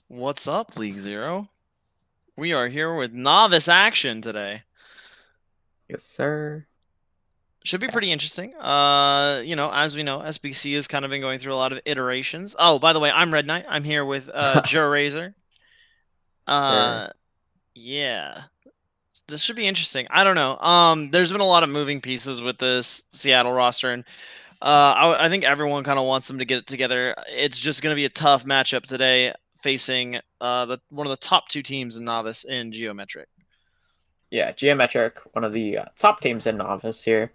What's up, League Zero? We are here with Novice action today. Yes, sir. Should be Yeah, pretty interesting. As we know, SBC has kind of been going through a lot of iterations. Oh, by the way, I'm Red Knight. I'm here with Joe Razor. sir. Uh, yeah, this should be interesting. I don't know. There's been a lot of moving pieces with this Seattle roster, and I think everyone kind of wants them to get it together. It's just going to be a tough matchup today, facing one of the top two teams in Novice in Geometric. Yeah, Geometric, one of the top teams in Novice here.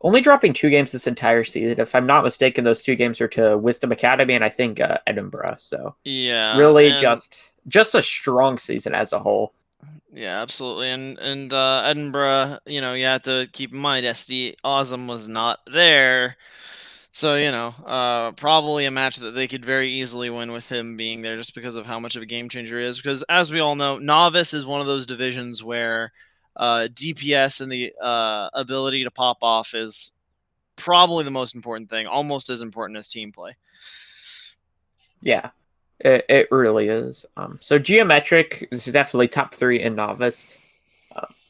Only dropping 2 games this entire season. If I'm not mistaken, those 2 games are to Wisdom Academy and I think Edinburgh. So Yeah, really, and just a strong season as a whole. yeah, absolutely. And Edinburgh, you have to keep in mind SD Awesome was not there. So, probably a match that they could very easily win with him being there just because of how much of a game changer he is. Because as we all know, Novice is one of those divisions where DPS and the ability to pop off is probably the most important thing, almost as important as team play. Yeah, it really is. So Geometric is definitely top 3 in Novice,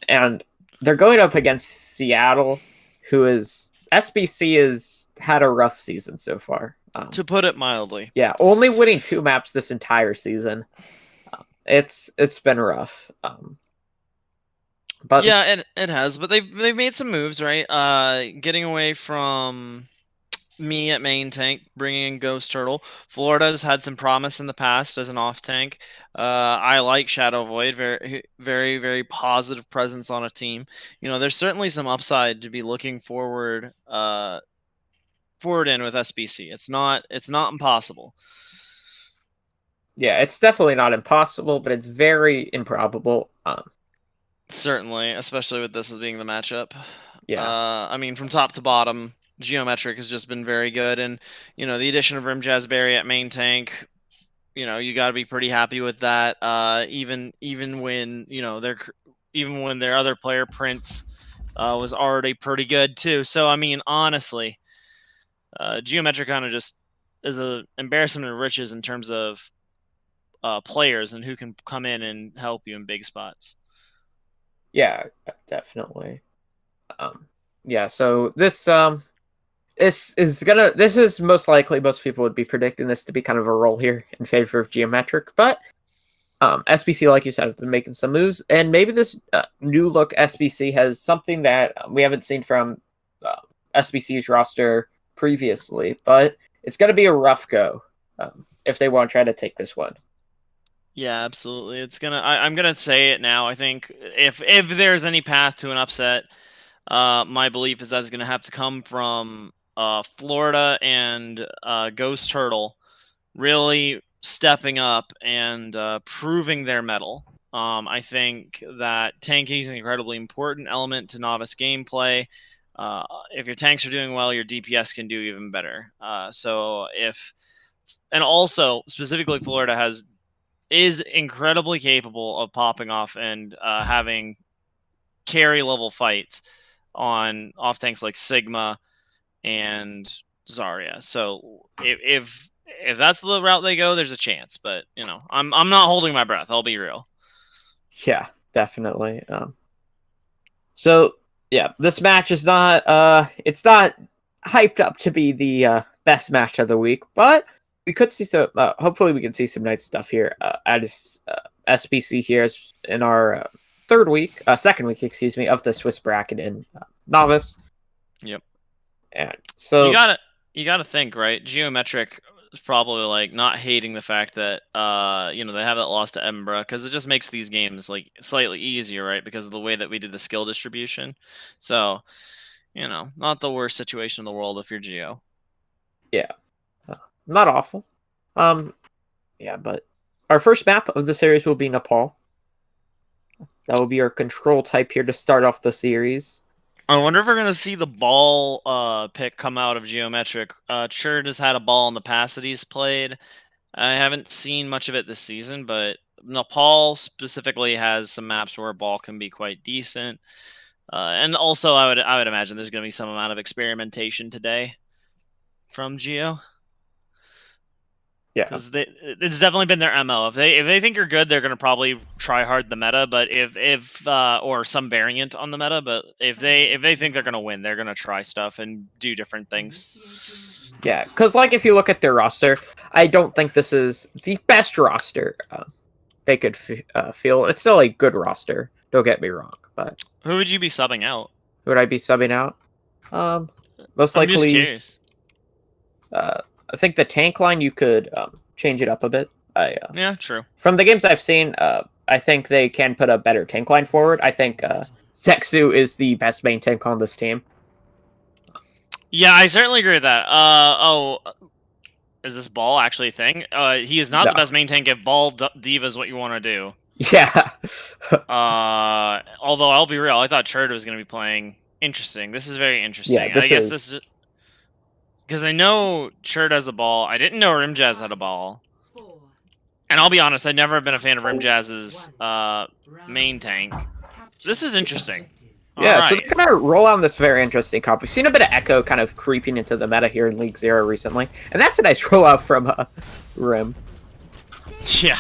and they're going up against Seattle, who is SBC has had a rough season so far. To put it mildly. Yeah, only winning 2 maps this entire season. It's been rough. But Yeah, it has, but they've made some moves, right? Getting away from me at main tank, bringing in Ghost Turtle. Florida's had some promise in the past as an off tank. I like Shadow Void, very very very positive presence on a team. There's certainly some upside to be looking forward in with SBC. It's not impossible. yeah, it's definitely not impossible, but it's very improbable. Certainly, especially with this as being the matchup. Yeah, I mean, from top to bottom, Geometric has just been very good, and the addition of Rim Jazzberry at main tank, you got to be pretty happy with that. Even when even when their other player Prince was already pretty good too. So I mean, honestly, Geometric kind of just is a embarrassment of riches in terms of players and who can come in and help you in big spots. yeah, definitely. Um, yeah, so this is most likely most people would be predicting this to be kind of a roll here in favor of Geometric, but SBC, like you said, have been making some moves, and maybe this new look SBC has something that we haven't seen from uh, SBC's roster previously, but it's going to be a rough go if they want to try to take this one. Yeah, absolutely. I'm gonna say it now. I think if there's any path to an upset, my belief is that's gonna have to come from Florida and Ghost Turtle really stepping up and proving their mettle. I think that tanking is an incredibly important element to novice gameplay. If your tanks are doing well, your DPS can do even better. And also specifically Florida is incredibly capable of popping off and having carry level fights on off tanks like Sigma and Zarya. So if that's the route they go, there's a chance. But I'm not holding my breath. I'll be real. Yeah, definitely. So yeah, this match is not it's not hyped up to be the best match of the week, but we could see some. Hopefully, we can see some nice stuff here at SBC here in our second week, excuse me, of the Swiss bracket in novice. Yep. And You so gotta you gotta think, right? Geometric is probably like not hating the fact that they have that loss to Edinburgh because it just makes these games like slightly easier, right? Because of the way that we did the skill distribution. So, not the worst situation in the world if you're Geo. yeah, uh, not awful. Um, yeah, but our first map of the series will be Nepal. That will be our control type here to start off the series. I wonder if we're gonna see the ball pick come out of Geometric. Churd has had a ball in the past that he's played. I haven't seen much of it this season, but Nepal specifically has some maps where ball can be quite decent. And also, I would imagine there's going to be some amount of experimentation today from Geo. Yeah. Because it's definitely been their MO. If they think you're good, they're gonna probably try hard the meta. But if or some variant on the meta. But if they think they're gonna win, they're gonna try stuff and do different things. Yeah, because like if you look at their roster, I don't think this is the best roster they could feel. It's still a good roster. Don't get me wrong, but Who would you be subbing out? who would I be subbing out? Most I'm just likely. curious. I think the tank line you could change it up a bit. Yeah, true. From the games I've seen, I think they can put a better tank line forward. I think Sexu is the best main tank on this team. Yeah, I certainly agree with that. Is this ball actually a thing? He is not the best main tank if ball diva is what you want to do. Yeah. Although I'll be real, I thought Cherd was going to be playing. Interesting. This is very interesting. Yeah, I guess this is because I know Cherd has a ball. I didn't know Rimjazz had a ball. And I'll be honest, I've never been a fan of Rimjazz's main tank. This is interesting. Yeah, so they're going to roll on this very interesting comp. We've seen a bit of Echo kind of creeping into the meta here in League 0 recently. And that's a nice rollout from Rim. Yeah.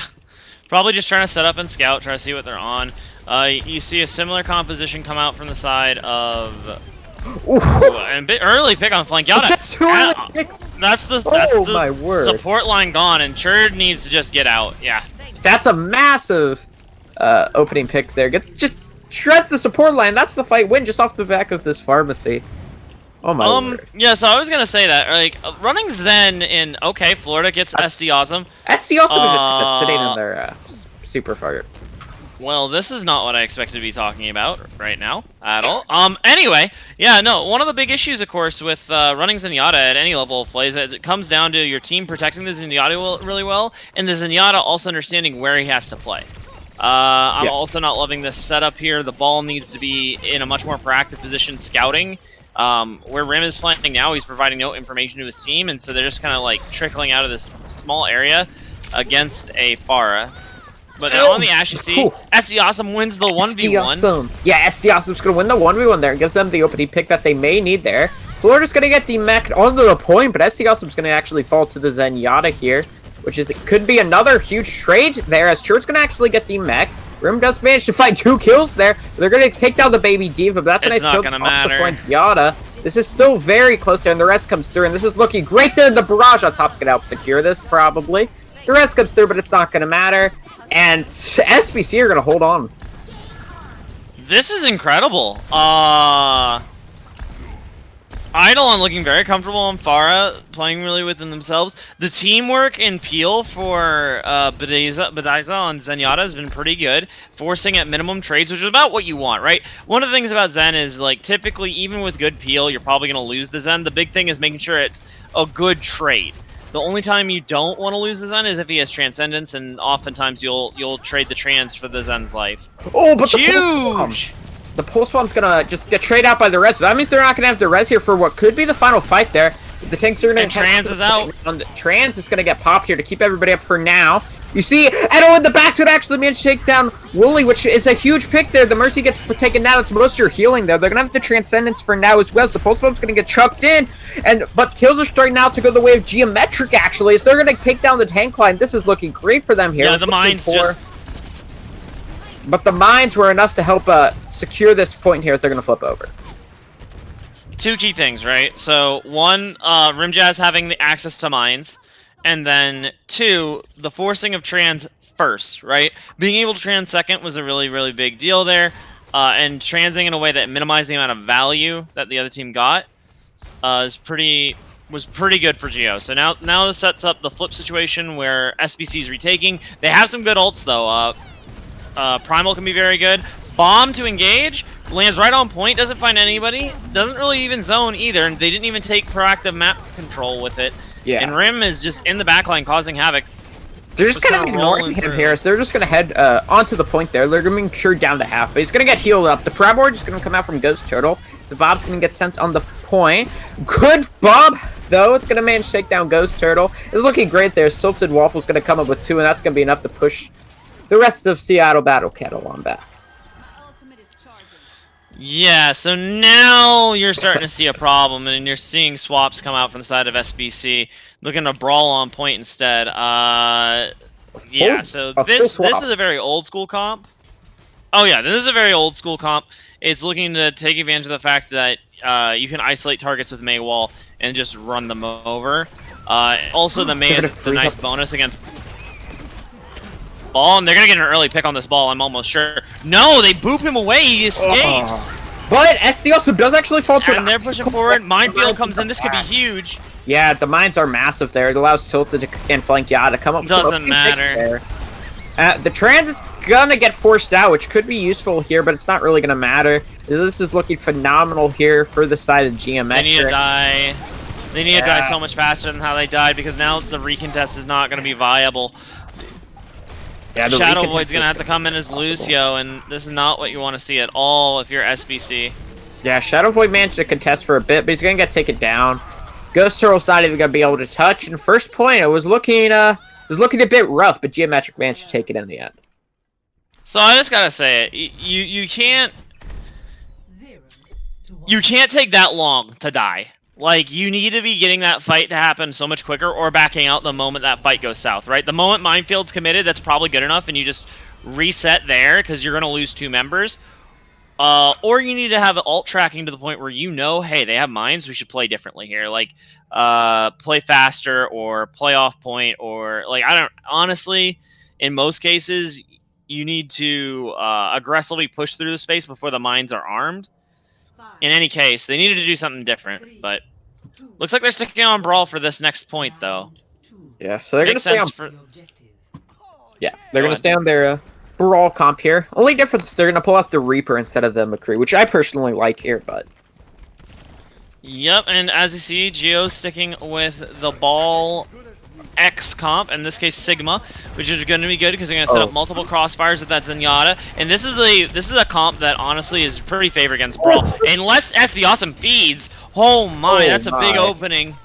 Probably just trying to set up and scout, try to see what they're on. You see a similar composition come out from the side of... Ooh, and a bit early pick on flank. That's the my word. Support line gone, and Cherd needs to just get out. Yeah. That's a massive opening picks there. Just shreds the support line. That's the fight win just off the back of this pharmacy. Oh my word. Yeah, so I was gonna say that, like, running Zen in Florida gets SD Awesome. SD Awesome is just sitting in their super fire. Well, this is not what I expected to be talking about right now at all. Anyway, yeah, no, one of the big issues, of course, with running Zenyatta at any level of play is that it comes down to your team protecting the Zenyatta really well, and the Zenyatta also understanding where he has to play. I'm also not loving this setup here. The ball needs to be in a much more proactive position scouting. Where Rim is playing now, he's providing no information to his team, and so they're just kind of like trickling out of this small area against a Pharah. But on the Ash, you see, SD Awesome wins the 1v1. Awesome. Yeah, SD Awesome's going to win the 1v1 there and gives them the opening pick that they may need there. Florida's going to get demeched onto the point, but SD Awesome's going to actually fall to the Zenyatta here, which could be another huge trade there as Cherd's going to actually get demeched. Rim does manage to find 2 kills there. They're going to take down the baby diva, but that's a nice kill off the point Yada. This is still very close there, and the rest comes through, and this is looking great there. The barrage on top's going to help secure this, probably. The rest comes through, but it's not going to matter. And SBC are going to hold on. This is incredible. Eidolon looking very comfortable on Pharah, playing really within themselves. The teamwork in Peel for Bediza on Zenyatta has been pretty good, forcing at minimum trades, which is about what you want, right? One of the things about Zen is, like, typically, even with good Peel, you're probably going to lose the Zen. The big thing is making sure it's a good trade. The only time you don't want to lose the Zen is if he has Transcendence, and oftentimes you'll trade the Trans for the Zen's life. Oh, but huge! The pulse bomb's gonna just get traded out by the res. That means they're not gonna have the res here for what could be the final fight there. The tanks are gonna. And Trans is out. Trans is gonna get popped here to keep everybody up for now. You see, Edo in the back to actually manage to take down Wooly, which is a huge pick there. The Mercy gets taken down. It's most of your healing there. They're gonna have the Transcendence for now as well. So the pulse bomb's gonna get chucked in, but kills are starting now to go the way of Geometric. Actually, as they're gonna take down the tank line. This is looking great for them here. Yeah, the mines just. But the mines were enough to help secure this point here as they're going to flip over. 2 key things, right? So, 1, Rimjazz having the access to mines, and then 2, the forcing of Trans first, right? Being able to Trans second was a really, really big deal there, and transing in a way that minimized the amount of value that the other team got was pretty good for Geo. So now this sets up the flip situation where SBC's retaking. They have some good ults, though. Primal can be very good. Bomb to engage, lands right on point, doesn't find anybody, doesn't really even zone either, and they didn't even take proactive map control with it. Yeah. And Rim is just in the backline causing havoc. They're just kind of ignoring him here, so they're just going to head onto the point there. They're going to make sure down to half, but he's going to get healed up. The Prabor is going to come out from Ghost Turtle. So Bob's going to get sent on the point. Good Bob, though. It's going to manage to take down Ghost Turtle. It's looking great there. Salted Waffle's going to come up with 2, and that's going to be enough to push the rest of Seattle Battle Kettle on back. Yeah, so now you're starting to see a problem, and you're seeing swaps come out from the side of SBC, looking to brawl on point instead. Yeah, so A full this swap. is a very old school comp. Oh yeah, this is a very old school comp. It's looking to take advantage of the fact that you can isolate targets with Mei Wall and just run them over. Also, the Mei is a nice bonus against ball, and they're gonna get an early pick on this ball, I'm almost sure. No, they boop him away, he escapes! But SD also does actually fall to and they're pushing forward, Minefield comes in, this could be huge. Yeah, the mines are massive there. It allows Tilted and Flankiata to come up. Doesn't matter. The trans is gonna get forced out, which could be useful here, but it's not really gonna matter. This is looking phenomenal here for the side of Geometric. They need to die. They need to die so much faster than how they died, because now the recontest is not gonna be viable. Yeah, Shadow Void's gonna have to come in as Lucio, and this is not what you want to see at all if you're SBC. Yeah, Shadow Void managed to contest for a bit, but he's gonna get taken down. Ghost Turtle's not even gonna be able to touch. And first point, it was looking a bit rough, but Geometric managed to take it in the end. So I just gotta say it, you can't take that long to die. Like, you need to be getting that fight to happen so much quicker, or backing out the moment that fight goes south, right? The moment Minefield's committed, that's probably good enough, and you just reset there, because you're going to lose 2 members. Or you need to have alt tracking to the point where you know, hey, they have mines, we should play differently here. Like, play faster, or play off point, or, like, honestly, in most cases, you need to aggressively push through the space before the mines are armed. In any case, they needed to do something different, but looks like they're sticking on Brawl for this next point, though. Yeah, so they're going to stay on... Yeah, they're going to stay on their Brawl comp here. Only difference, they're going to pull out the Reaper instead of the McCree, which I personally like here, but... Yep, and as you see, Geo's sticking with the Ball X comp, in this case Sigma, which is going to be good because they're going to set up multiple crossfires with that Zenyatta, and this is a comp that honestly is pretty favored against Brawl. Unless SD Awesome feeds, that's a big opening.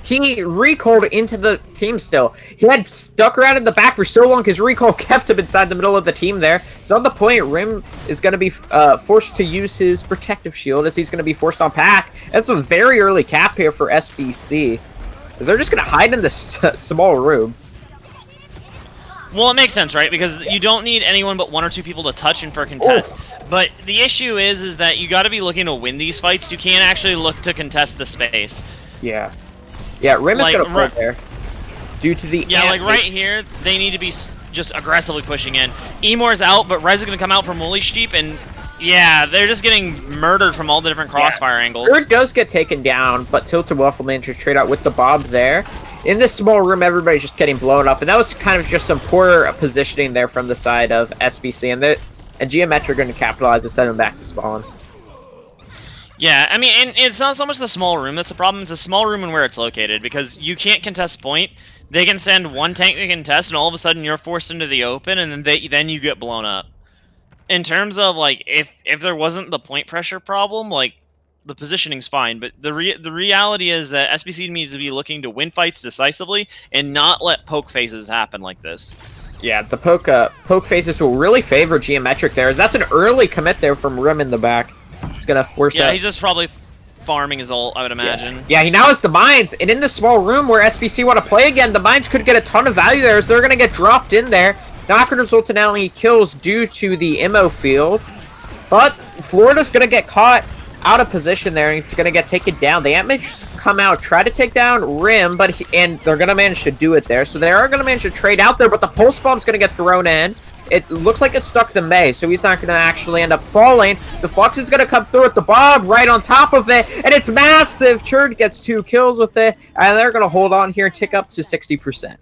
He recalled into the team still. He had stuck around in the back for so long because recall kept him inside the middle of the team there. So on the point, Rim is going to be forced to use his protective shield as he's going to be forced on Pack. That's a very early cap here for SBC. They're just going to hide in this small room. Well, it makes sense, right? Because you don't need anyone but 1 or 2 people to touch and for contest. But the issue is that you got to be looking to win these fights. You can't actually look to contest the space. Yeah. Yeah, Rim is going to pull there. Due to the... Yeah, like right here, they need to be just aggressively pushing in. Emor's out, but Rez is going to come out from Woolly Sheep, and... Yeah, they're just getting murdered from all the different crossfire angles. Bird does get taken down, but Tilted Wolf will manage to trade out with the Bob there. In this small room, everybody's just getting blown up, and that was kind of just some poor positioning there from the side of SBC, and Geometric are going to capitalize and send them back to spawn. Yeah, I mean, and it's not so much the small room that's the problem, it's the small room and where it's located, because you can't contest point. They can send one tank to contest, and all of a sudden you're forced into the open, and then you get blown up. In terms of, like, if there wasn't the point pressure problem, like, the positioning's fine, but the reality is that SBC needs to be looking to win fights decisively and not let poke phases happen like this. Yeah, the poke phases will really favor Geometric there, as that's an early commit there from Rim in the back. It's going to force Yeah, he's just probably farming his ult, I would imagine. Yeah, he now has the mines, and in this small room where SBC want to play again, the mines could get a ton of value there, as they're going to get dropped in there. Not going to result in only kills due to the Immo field, but Florida's going to get caught out of position there, and he's going to get taken down. They have managed to come out, try to take down Rim, and they're going to manage to do it there. So they are going to manage to trade out there, but the pulse bomb's going to get thrown in. It looks like it stuck the Mei, so he's not going to actually end up falling. The Flux is going to come through with the Bob right on top of it, and it's massive. Churd gets 2 kills with it, and they're going to hold on here and tick up to 60%.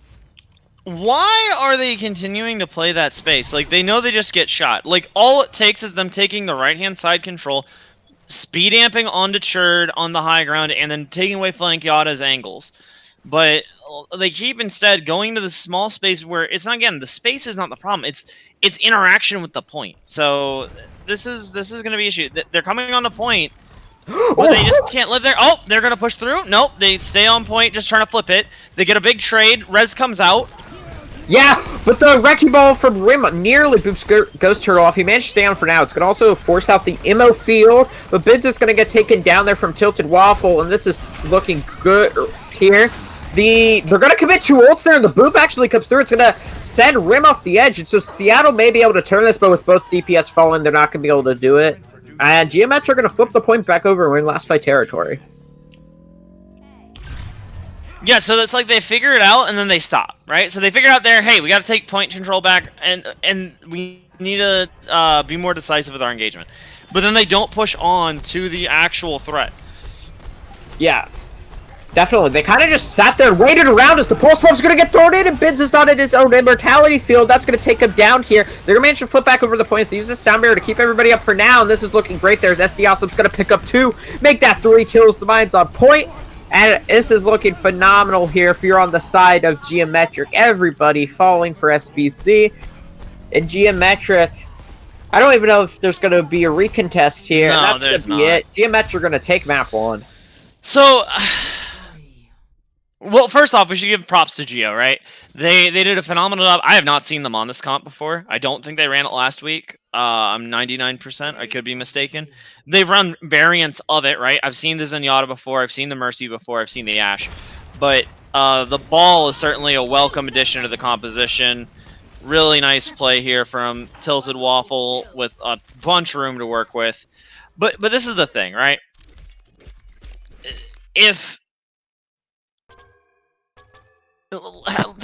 Why are they continuing to play that space? Like, they know they just get shot. Like, all it takes is them taking the right-hand side control, speed amping onto Churd on the high ground, and then taking away Flankiata's angles. But they keep instead going to the small space where it's not, again, the space is not the problem. It's interaction with the point. So this is going to be an issue. They're coming on the point, but they just can't live there. Oh, they're going to push through. Nope, they stay on point, just trying to flip it. They get a big trade. Rez comes out. Yeah, but the Wrecking Ball from Rim nearly boops Ghost Turtle off. He managed to stay on for now. It's going to also force out the Immo field, but Bids is going to get taken down there from Tilted Waffle, and this is looking good here. They're going to commit 2 ults there, and the boop actually comes through. It's going to send Rim off the edge, and so Seattle may be able to turn this, but with both DPS falling, they're not going to be able to do it. And GMX are going to flip the point back over and win last fight territory. Yeah, so it's like they figure it out and then they stop, right? So they figure out there, hey, we got to take point control back, and we need to be more decisive with our engagement. But then they don't push on to the actual threat. Yeah, definitely. They kind of just sat there and waited around as the pulse pump's going to get thrown in, and Bids is not in his own immortality field. That's going to take him down here. They're going to manage to flip back over the points. They use the sound barrier to keep everybody up for now, and this is looking great. There's SD Awesome's going to pick up 2, make that 3 kills. The mine's on point. And this is looking phenomenal here if you're on the side of Geometric. Everybody falling for SBC. And Geometric, I don't even know if there's going to be a recontest here. No, there's not. It. Geometric are going to take map 1. So, well, first off, we should give props to Geo, right? They did a phenomenal job. I have not seen them on this comp before. I don't think they ran it last week. I'm 99%. I could be mistaken. They've run variants of it, right? I've seen the Zenyatta before. I've seen the Mercy before. I've seen the Ashe. But the Ball is certainly a welcome addition to the composition. Really nice play here from Tilted Waffle with a bunch of room to work with. But this is the thing, right? Think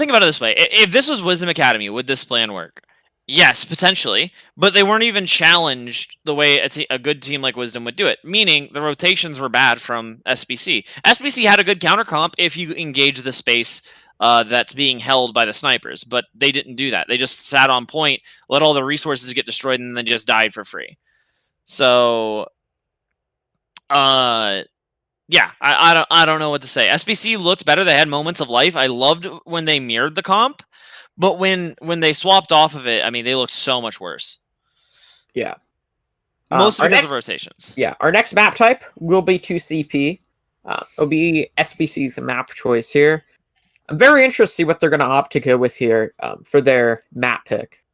about it this way. If this was Wisdom Academy, would this plan work? Yes, potentially. But they weren't even challenged the way a good team like Wisdom would do it. Meaning, the rotations were bad from SBC. SBC had a good counter comp if you engage the space that's being held by the snipers. But they didn't do that. They just sat on point, let all the resources get destroyed, and then just died for free. So, yeah, I don't know what to say. SBC looked better. They had moments of life. I loved when they mirrored the comp, but when they swapped off of it, I mean, they looked so much worse. Yeah. Mostly because of rotations. Yeah, our next map type will be 2CP. It'll be SBC's map choice here. I'm very interested to see what they're going to opt to go with here for their map pick.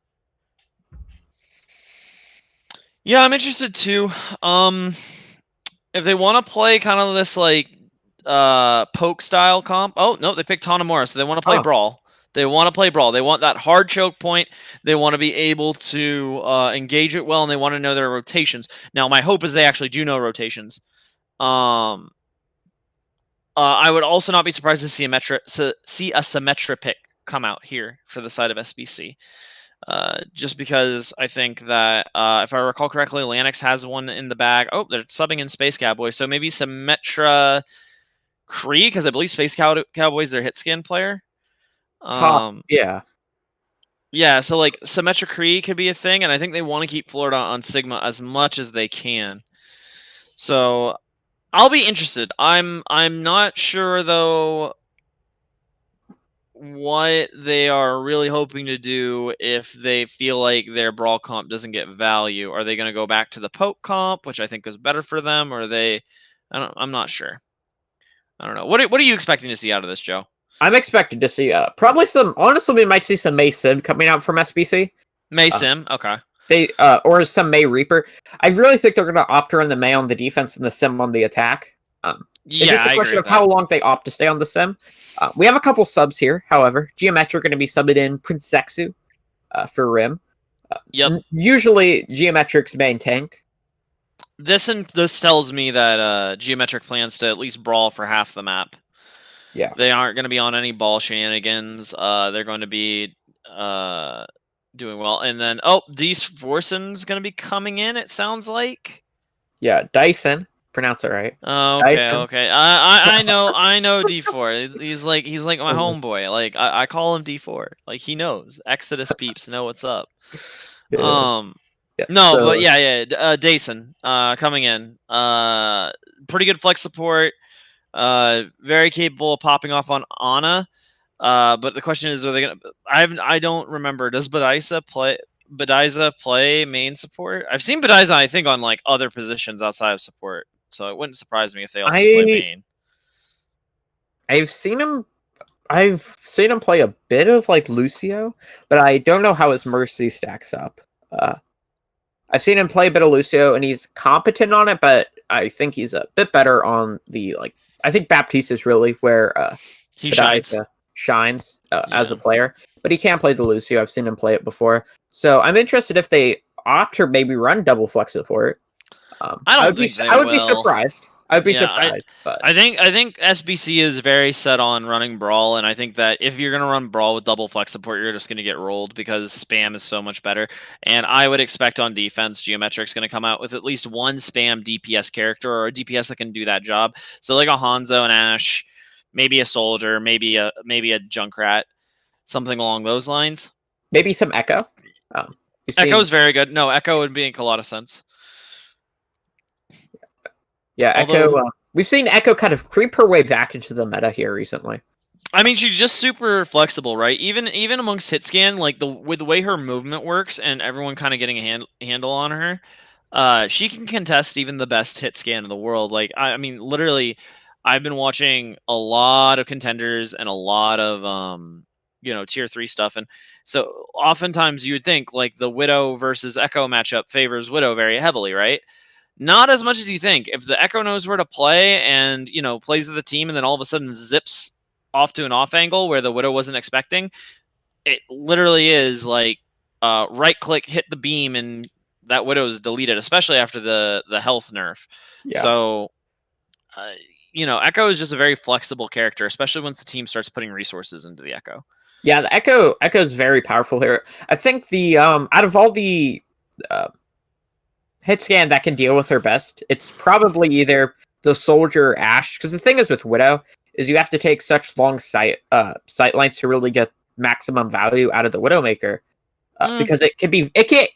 Yeah, I'm interested too. If they want to play kind of this like poke style comp, oh no, they picked Tanamura, so they want to play Brawl. They want to play Brawl. They want that hard choke point. They want to be able to engage it well, and they want to know their rotations. Now, my hope is they actually do know rotations. I would also not be surprised to see a Symmetra pick come out here for the side of SBC. Just because I think that, if I recall correctly, Lanix has one in the bag. Oh, they're subbing in Space Cowboy. So maybe Symmetra Kree, because I believe Space Cowboy is their hit scan player. Yeah. Yeah, so like Symmetra Kree could be a thing, and I think they want to keep Florida on Sigma as much as they can. So I'll be interested. I'm not sure though what they are really hoping to do if they feel like their Brawl comp doesn't get value. Are they going to go back to the Poke comp, which I think is better for them, or are they? I'm not sure. I don't know. What are you expecting to see out of this, Joe? I'm expecting to see probably some. Honestly, we might see some May Sim coming out from SBC. May Sim, okay. They or some May Reaper. I really think they're going to opt to run the May on the defense and the Sim on the attack. Yeah, it's just a question of how long they opt to stay on the Sim. We have a couple subs here, however. Geometric are going to be subbed in Prince Sexu for Rim. Yep. Usually, Geometric's main tank. This tells me that Geometric plans to at least brawl for half the map. Yeah. They aren't going to be on any ball shenanigans. They're going to be doing well. And then, Dees Forson's going to be coming in, it sounds like. Yeah, Dyson. Pronounce it right. Oh, okay, Dyson. Okay. I know D4. He's like my homeboy. Like I call him D4. Like he knows. Exodus peeps know what's up. Yeah. But Dyson coming in. Pretty good flex support. Very capable of popping off on Ana. But the question is, are they gonna? I don't remember. Does Bediza play main support? I've seen Bediza, I think, on like other positions outside of support. So it wouldn't surprise me if they also play main. I've seen him I've seen him play a bit of like Lucio, but I don't know how his Mercy stacks up. I've seen him play a bit of Lucio, and he's competent on it, but I think he's a bit better on the like. I think Baptiste is really where He shines. shines as a Yeah. player, but he can play the Lucio. I've seen him play it before, so I'm interested if they opt or maybe run double flex support. I I don't would be think they I would be will. surprised. I would be Yeah, surprised, but I think SBC is very set on running Brawl, and I think that if you're gonna run Brawl with double flex support, you're just gonna get rolled because spam is so much better. And I would expect on defense, Geometric's gonna come out with at least one spam DPS character or a DPS that can do that job. So like a Hanzo and Ashe, maybe a Soldier, maybe a Junkrat, something along those lines. maybe some Echo. We've seen, Echo's very good. No, Echo would make a lot of sense. yeah, Although Echo. We've seen Echo kind of creep her way back into the meta here recently. I mean, she's just super flexible, right? Even amongst hit scan, like with the way her movement works, and everyone kind of getting a handle on her, she can contest even the best hit scan in the world. Like I mean, literally, I've been watching a lot of contenders and a lot of tier 3 stuff, and so oftentimes you would think like the Widow versus Echo matchup favors Widow very heavily, right? Not as much as you think. If the Echo knows where to play and plays with the team, and then all of a sudden zips off to an off angle where the Widow wasn't expecting, it literally is like right click, hit the beam, and that Widow's deleted, especially after the health nerf. Yeah. So, Echo is just a very flexible character, especially once the team starts putting resources into the Echo. Yeah, the Echo is very powerful here. I think the out of all the hit scan that can deal with her best, it's probably either the Soldier or Ashe. Because the thing is with Widow is you have to take such long sight lines to really get maximum value out of the Widowmaker. Because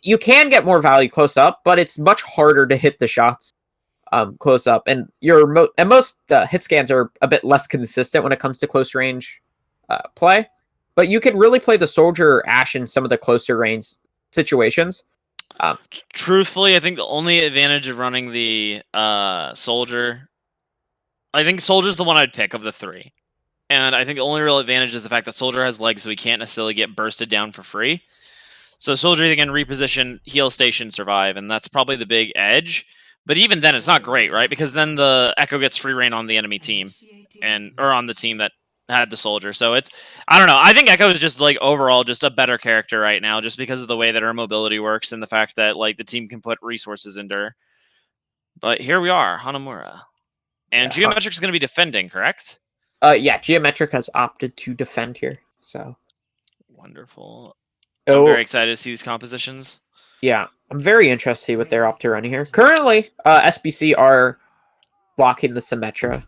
you can get more value close up, but it's much harder to hit the shots close up, and most hit scans are a bit less consistent when it comes to close range play. But you can really play the Soldier or Ashe in some of the closer range situations. Truthfully, I think the only advantage of running the Soldier, I think Soldier's the one I'd pick of the three. And I think the only real advantage is the fact that Soldier has legs, so he can't necessarily get bursted down for free. So Soldier can reposition, heal station, survive, and that's probably the big edge. But even then, it's not great, right? Because then the Echo gets free reign on the enemy team, or on the team that had the Soldier. So I don't know. I think Echo is just like overall just a better character right now, just because of the way that her mobility works and the fact that like the team can put resources into her. But here we are, Hanamura, and Geometric is going to be defending, correct? Yeah, Geometric has opted to defend here. So wonderful. I'm Oh, very excited to see these compositions. yeah, I'm very interested to see what they're up to running here. Currently, SBC are blocking the Symmetra.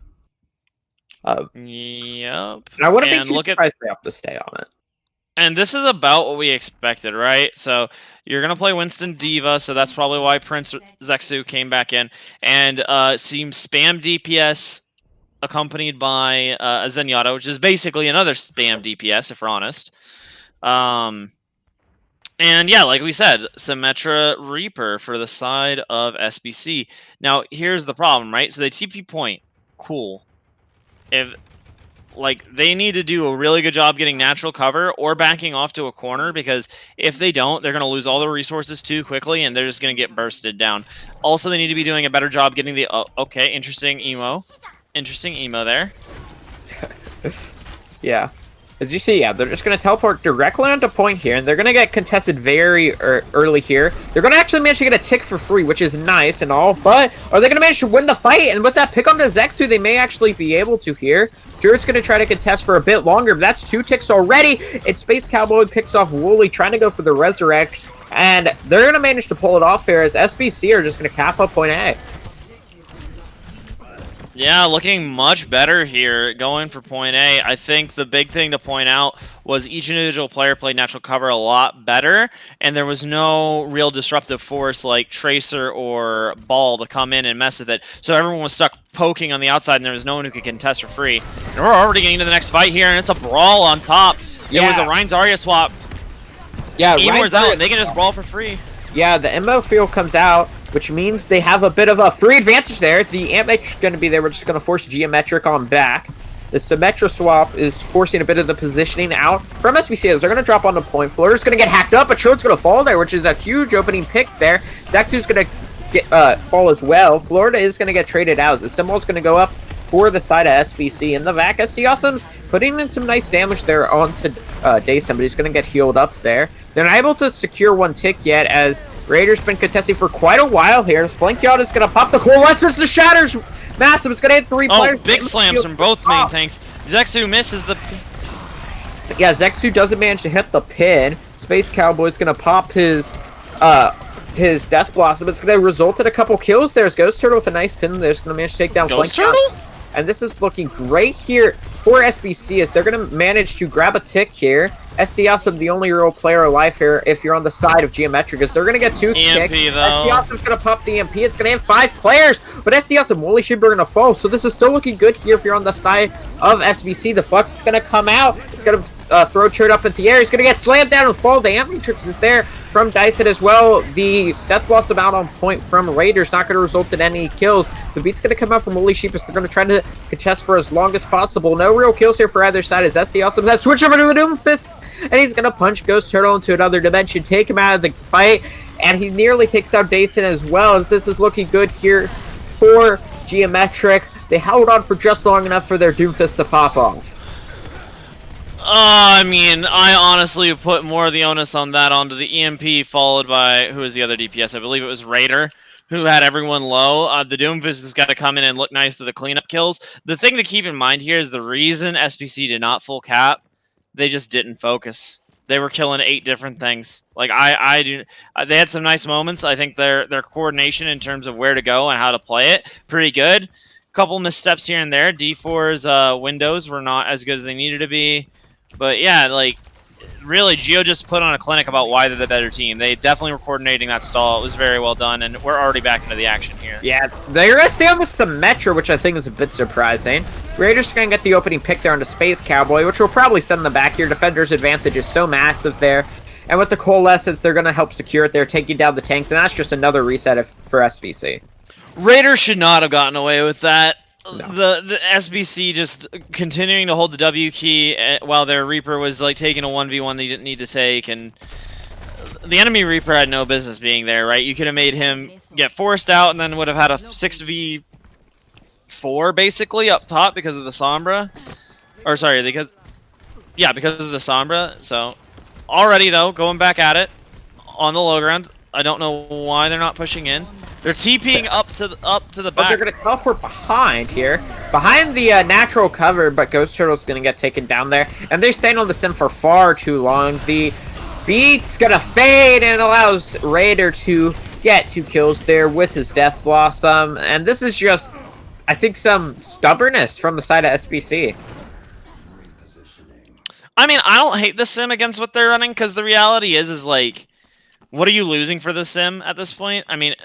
Yep. I wouldn't be too surprised they have to stay on it. And this is about what we expected, right? So you're going to play Winston Diva, so that's probably why Prince Zexu came back in. And seems spam DPS accompanied by a Zenyatta, which is basically another spam DPS, if we're honest. And yeah, like we said, Symmetra Reaper for the side of SBC. Now, here's the problem, right? So they TP point. Cool. If they need to do a really good job getting natural cover or backing off to a corner, because if they don't, they're going to lose all their resources too quickly, and they're just going to get bursted down. Also, they need to be doing a better job getting the... okay, interesting emo. Interesting emo there. Yeah. As you see, yeah, they're just going to teleport directly onto point here, and they're going to get contested very early here. They're going to actually manage to get a tick for free, which is nice and all, but are they going to manage to win the fight? And with that pick on the Zexu, they may actually be able to here. Jared's going to try to contest for a bit longer, but that's 2 ticks already. And Space Cowboy picks off Wooly, trying to go for the Resurrect, and they're going to manage to pull it off here, as SBC are just going to cap up point A. Yeah, looking much better here, going for point A. I think the big thing to point out was each individual player played natural cover a lot better, and there was no real disruptive force like Tracer or Ball to come in and mess with it. So everyone was stuck poking on the outside, and there was no one who could contest for free. And we're already getting to the next fight here, and it's a brawl on top. Yeah. It was a Rein Zarya swap. Yeah, Emor's out, and they can just brawl for free. Yeah, the MO field comes out, which means they have a bit of a free advantage there. The Amp is going to be there. We're just going to force Geometric on back. The Symmetra swap is forcing a bit of the positioning out from SBC. They're going to drop on the point. Florida's going to get hacked up, but Shield's going to fall there, which is a huge opening pick there. Zexu's going to get fall as well. Florida is going to get traded out. The symbol's going to go up for the side of SBC. And the VAC SD Awesome's putting in some nice damage there onto Dason, but he's going to get healed up there. They're not able to secure one tick yet, as Raiders been contesting for quite a while here. Flank Yacht is going to pop the core. Lessers the shatters. Massive. It's going to hit 3 players. Big slams from both main tanks. Zexu misses the... Yeah, Zexu doesn't manage to hit the pin. Space Cowboy's going to pop his Death Blossom. It's going to result in a couple kills. There's Ghost Turtle with a nice pin. There's going to manage to take down Ghost Flank Turtle? Yacht. And this is looking great here for SBC, as they're going to manage to grab a tick here. SD Awesome, the only real player alive here, if you're on the side of Geometric, is they're going to get 2 ticks. EMP, though. SD Awesome's going to pop the EMP. It's going to hit 5 players, but SD Awesome, Wooly Sheep are going to fall. So this is still looking good here if you're on the side of SBC. The Flux is going to come out. It's going to throw Chert up into the air. He's going to get slammed down and fall. The Ambitrix is there from Dyson as well. The Death Blossom out on point from Raiders, not going to result in any kills. The beat's going to come out from Wooly Sheep, as they're going to try to contest for as long as possible. No real kills here for either side, as SD Awesome has switched over to a Doomfist, and he's going to punch Ghost Turtle into another dimension, take him out of the fight, and he nearly takes down Dason as well, as this is looking good here for Geometric. They held on for just long enough for their Doomfist to pop off. I mean, I honestly put more of the onus on that onto the EMP, followed by, who was the other DPS? I believe it was Raider, who had everyone low. The Doomfist has got to come in and look nice to the cleanup kills. The thing to keep in mind here is the reason SPC did not full cap, they just didn't focus. They were killing 8 different things. Like, they had some nice moments. I think their coordination in terms of where to go and how to play it, pretty good. Couple missteps here and there. D4's windows were not as good as they needed to be. But yeah, like, really, Geo just put on a clinic about why they're the better team. They definitely were coordinating that stall. It was very well done, and we're already back into the action here. Yeah, they're going to stay on the Symmetra, which I think is a bit surprising. Raiders are going to get the opening pick there on the Space Cowboy, which will probably send them back here. Defender's advantage is so massive there. And with the Coalescence, they're going to help secure it there, taking down the tanks, and that's just another reset for SBC. Raiders should not have gotten away with that. No. The SBC just continuing to hold the W key while their Reaper was like taking a 1v1 they didn't need to take, and the enemy Reaper had no business being there, right? You could have made him get forced out and then would have had a 6v4 basically up top because of the Sombra. Or sorry, because of the Sombra. So already though, going back at it on the low ground. I don't know why they're not pushing in. They're TPing up to the back. But they're going to teleport behind here. Behind the natural cover, but Ghost Turtle's going to get taken down there. And they're staying on the sim for far too long. The beat's going to fade, and it allows Raider to get 2 kills there with his Death Blossom. And this is just, I think, some stubbornness from the side of SBC. I mean, I don't hate the sim against what they're running, because the reality is like, what are you losing for the sim at this point? I mean,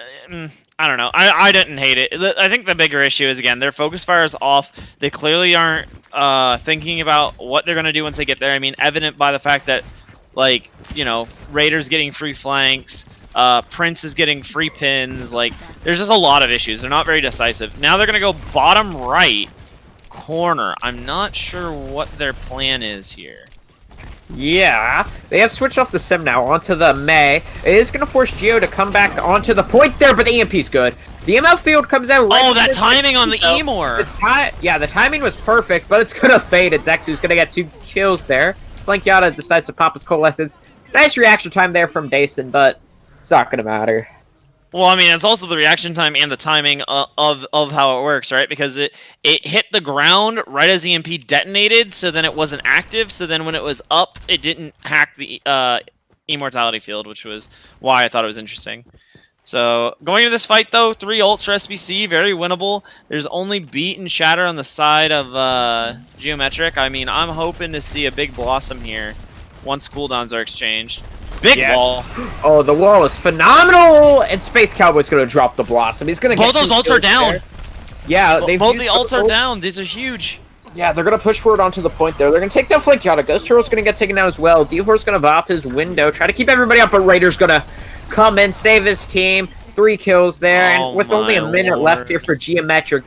I don't know. I didn't hate it. I think the bigger issue is, again, their focus fire is off. They clearly aren't thinking about what they're going to do once they get there. I mean, evident by the fact that, like, you know, Raiders getting free flanks, Prince is getting free pins. Like, there's just a lot of issues. They're not very decisive. Now they're going to go bottom right corner. I'm not sure what their plan is here. Yeah, they have switched off the sim now onto the Mei. It is going to force Geo to come back onto the point there, but the EMP's good. The ML field comes out right. Oh, that timing on the Emor! Yeah, the timing was perfect, but it's going to fade. It's Zexu's going to get 2 kills there. Flank Yada decides to pop his Coalescence. Nice reaction time there from Dason, but it's not going to matter. Well, I mean, it's also the reaction time and the timing of how it works, right? Because it hit the ground right as EMP detonated, so then it wasn't active. So then when it was up, it didn't hack the Immortality field, which was why I thought it was interesting. So going into this fight, though, 3 ults for SBC, very winnable. There's only Beat and Shatter on the side of Geometric. I mean, I'm hoping to see a big Blossom here once cooldowns are exchanged. Big wall. Oh, the wall is phenomenal! And Space Cowboy's going to drop the Blossom. He's going to get both those ults are down. There. Yeah, both the ults are down. These are huge. Yeah, they're going to push forward onto the point there. They're going to take down Flank Yada. Ghost Turtle's going to get taken down as well. D4's going to bop his window, try to keep everybody up, but Raider's going to come in, save his team. 3 kills there, and Oh with only a my minute left here lord. for Geometric,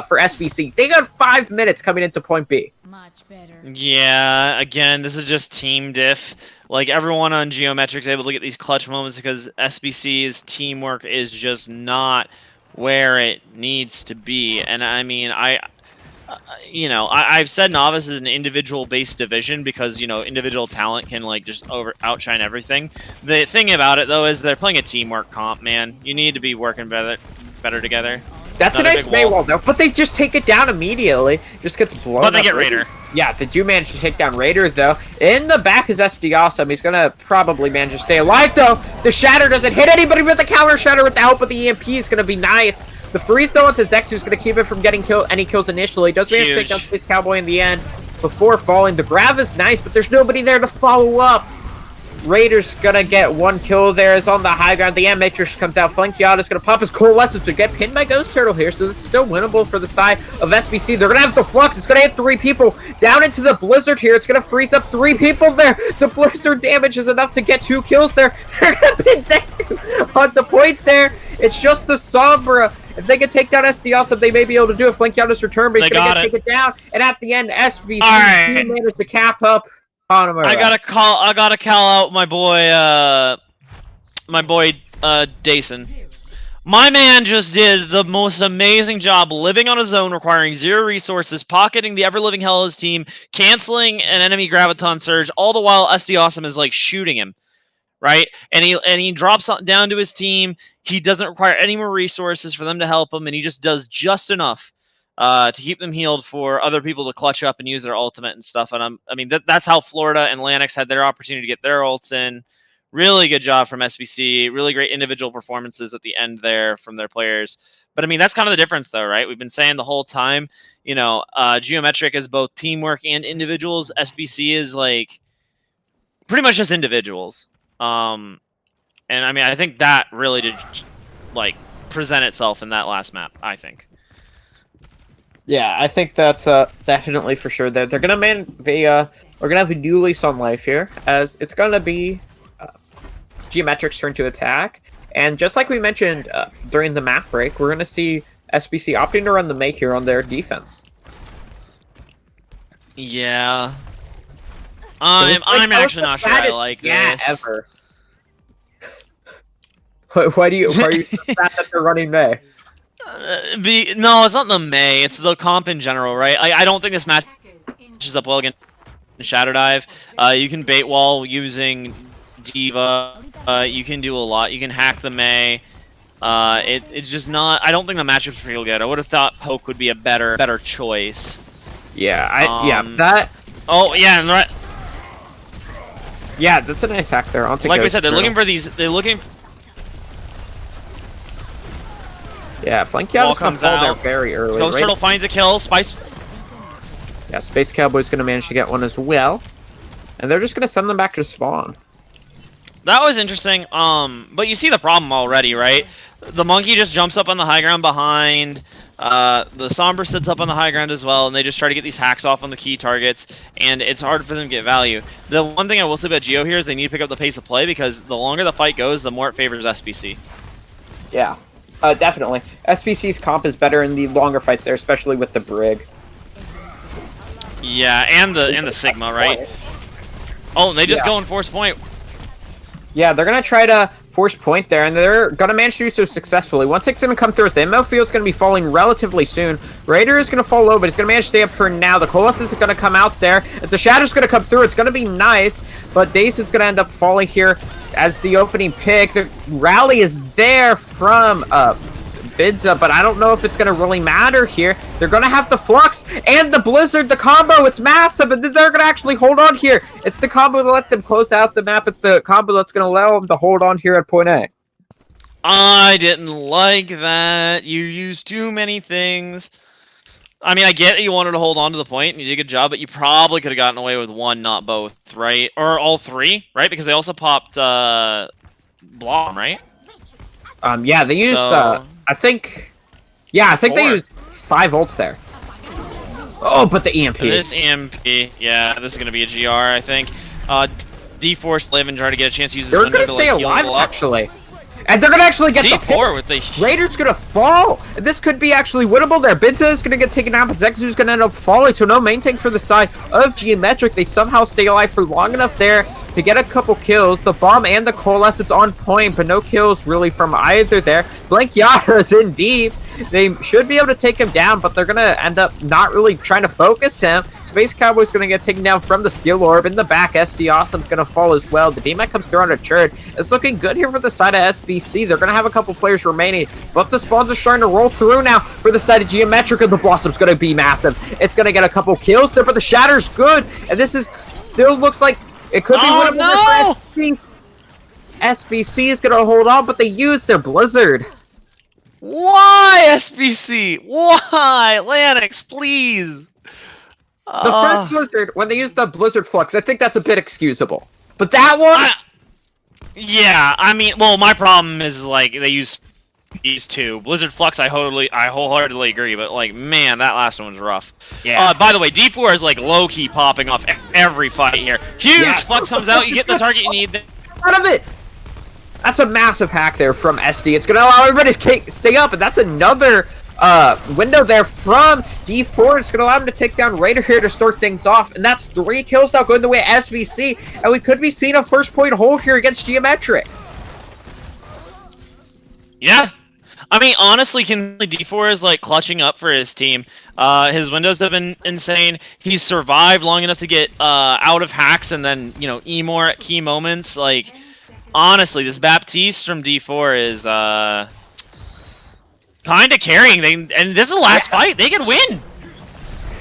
for SBC, they got 5 minutes coming into point B. Much better. Yeah, again, this is just team diff. Like, everyone on Geometric's able to get these clutch moments because SBC's teamwork is just not where it needs to be. And I mean, I've said Novice is an individual-based division because, individual talent can, like, just outshine everything. The thing about it, though, is they're playing a teamwork comp, man. You need to be working better together. That's Another a nice big wall. Maywall, though, but they just take it down immediately. Just gets blown But they up. get Raider. Yeah, they do manage to take down Raider, though. In the back is SD Awesome. He's going to probably manage to stay alive, though. The Shatter doesn't hit anybody, but the counter Shatter with the help of the EMP is going to be nice. The freeze, though, onto Zex, who's going to keep it from getting any kills initially. Does manage to take down Space Cowboy in the end before falling. The grab is nice, but there's nobody there to follow up. Raiders gonna get 1 kill there. Is on the high ground. The Matrix comes out. Flankiata's gonna pop his Coalescence to get pinned by Ghost Turtle here. So this is still winnable for the side of SBC. They're gonna have the Flux. It's gonna hit 3 people down into the Blizzard here. It's gonna freeze up 3 people there. The Blizzard damage is enough to get 2 kills there. They're gonna pin Zetsu onto point there. It's just the Sombra. If they can take down SD Awesome, they may be able to do it. Flankiata's return, but he's gonna take it down. And at the end, SBC managed to cap up. I gotta call out my boy, Dason. My man just did the most amazing job living on his own, requiring 0 resources, pocketing the ever-living hell of his team, canceling an enemy Graviton Surge, all the while SD Awesome is, like, shooting him, right? And he drops down to his team. He doesn't require any more resources for them to help him, and he just does just enough to keep them healed for other people to clutch up and use their ultimate and stuff. And that's how Florida and Lanix had their opportunity to get their ults in. Really good job from SBC. Really great individual performances at the end there from their players. But I mean, that's kind of the difference, though, right? We've been saying the whole time, Geometric is both teamwork and individuals. SBC is like pretty much just individuals. And I mean, I think that really did like present itself in that last map, I think. Yeah, I think that's definitely for sure. They're gonna we're gonna have a new lease on life here, as it's gonna be Geometric's turn to attack, and just like we mentioned during the map break, we're gonna see SBC opting to run the May here on their defense. Yeah, I'm actually not sure I like this. Ever. Why are you so sad that they're running May? No, it's not the May. It's the comp in general, right? I don't think this match matches up well against Shadow Dive. You can bait wall using Diva. You can do a lot. You can hack the May. It's just not. I don't think the matchup's real good. I would have thought Poke would be a better choice. Yeah, that. Oh yeah, and right. Yeah, that's a nice hack there. Like we said, they're looking for these. They're looking. Yeah, Flankiata's gonna fall there very early. Ghost Turtle finds a kill. Spice. Yeah, Space Cowboy's gonna manage to get one as well, and they're just gonna send them back to spawn. That was interesting. But you see the problem already, right? The monkey just jumps up on the high ground behind. The Sombra sits up on the high ground as well, and they just try to get these hacks off on the key targets, and it's hard for them to get value. The one thing I will say about Geo here is they need to pick up the pace of play, because the longer the fight goes, the more it favors SBC. Yeah, definitely. SBC's comp is better in the longer fights there, especially with the Brig. Yeah, and the Sigma, right? Oh, and they just go and force point. Yeah, they're going to try to force point there, and they're going to manage to do so successfully. One tick's going to come through. The ML field's going to be falling relatively soon. Raider is going to fall low, but he's going to manage to stay up for now. The Colossus is going to come out there. If the Shadow's going to come through, it's going to be nice, but Dace is going to end up falling here as the opening pick. The rally is there from Bidza, but I don't know if it's going to really matter here. They're going to have the Flux and the Blizzard, the combo. It's massive, and they're going to actually hold on here. It's the combo to let them close out the map. It's the combo that's going to allow them to hold on here at point A. I didn't like that. You used too many things. I mean, I get you wanted to hold on to the point, and you did a good job, but you probably could have gotten away with one, not both, right? Or all three, right? Because they also popped Blom, right? Yeah, they used... I think they used 5 ults there. Oh, but the EMP. This EMP, yeah, this is going to be a GR, I think. D-Force live and try to get a chance to use this They're window going to stay like, alive, actually. And they're gonna actually get the D4 with the Raiders gonna fall. This could be actually winnable there. Binza is gonna get taken out, but Zexu's gonna end up falling. So no main tank for the side of Geometric. They somehow stay alive for long enough there to get a couple kills. The bomb and the coalesce, it's on point, but no kills really from either there. Blank Yara's in deep. They should be able to take him down, but they're gonna end up not really trying to focus him. Space Cowboy's gonna get taken down from the Steel Orb. In the back, SD Awesome's gonna fall as well. The DMAC comes through on a Churd. It's looking good here for the side of SBC. They're gonna have a couple players remaining, but the spawns are starting to roll through now for the side of Geometric, and the Blossom's gonna be massive. It's gonna get a couple kills there, but the Shatter's good, and this is still looks like it could be winnable for SBC. SBC is gonna hold on, but they use their Blizzard. Why, SBC? Why? Lanix, please. The first Blizzard, when they use the Blizzard Flux, I think that's a bit excusable. But that one... yeah, I mean, well, my problem is, like, they use these two. Blizzard Flux, I wholeheartedly agree, but, like, man, that last one was rough. Yeah. By the way, D4 is, like, low-key popping off every fight here. Huge Flux comes out, you get the target you need. Out of it! That's a massive hack there from SD. It's going to allow everybody to stay up, and that's another window there from D4. It's going to allow him to take down Raider here to start things off, and that's 3 kills now going the way of SBC, and we could be seeing a first point hold here against Geometric. Yeah. I mean, honestly, D4 is, like, clutching up for his team. His windows have been insane. He's survived long enough to get out of hacks and then, you know, E-more at key moments, like... Honestly, this Baptiste from D4 is kind of carrying. And this is the last fight. They can win.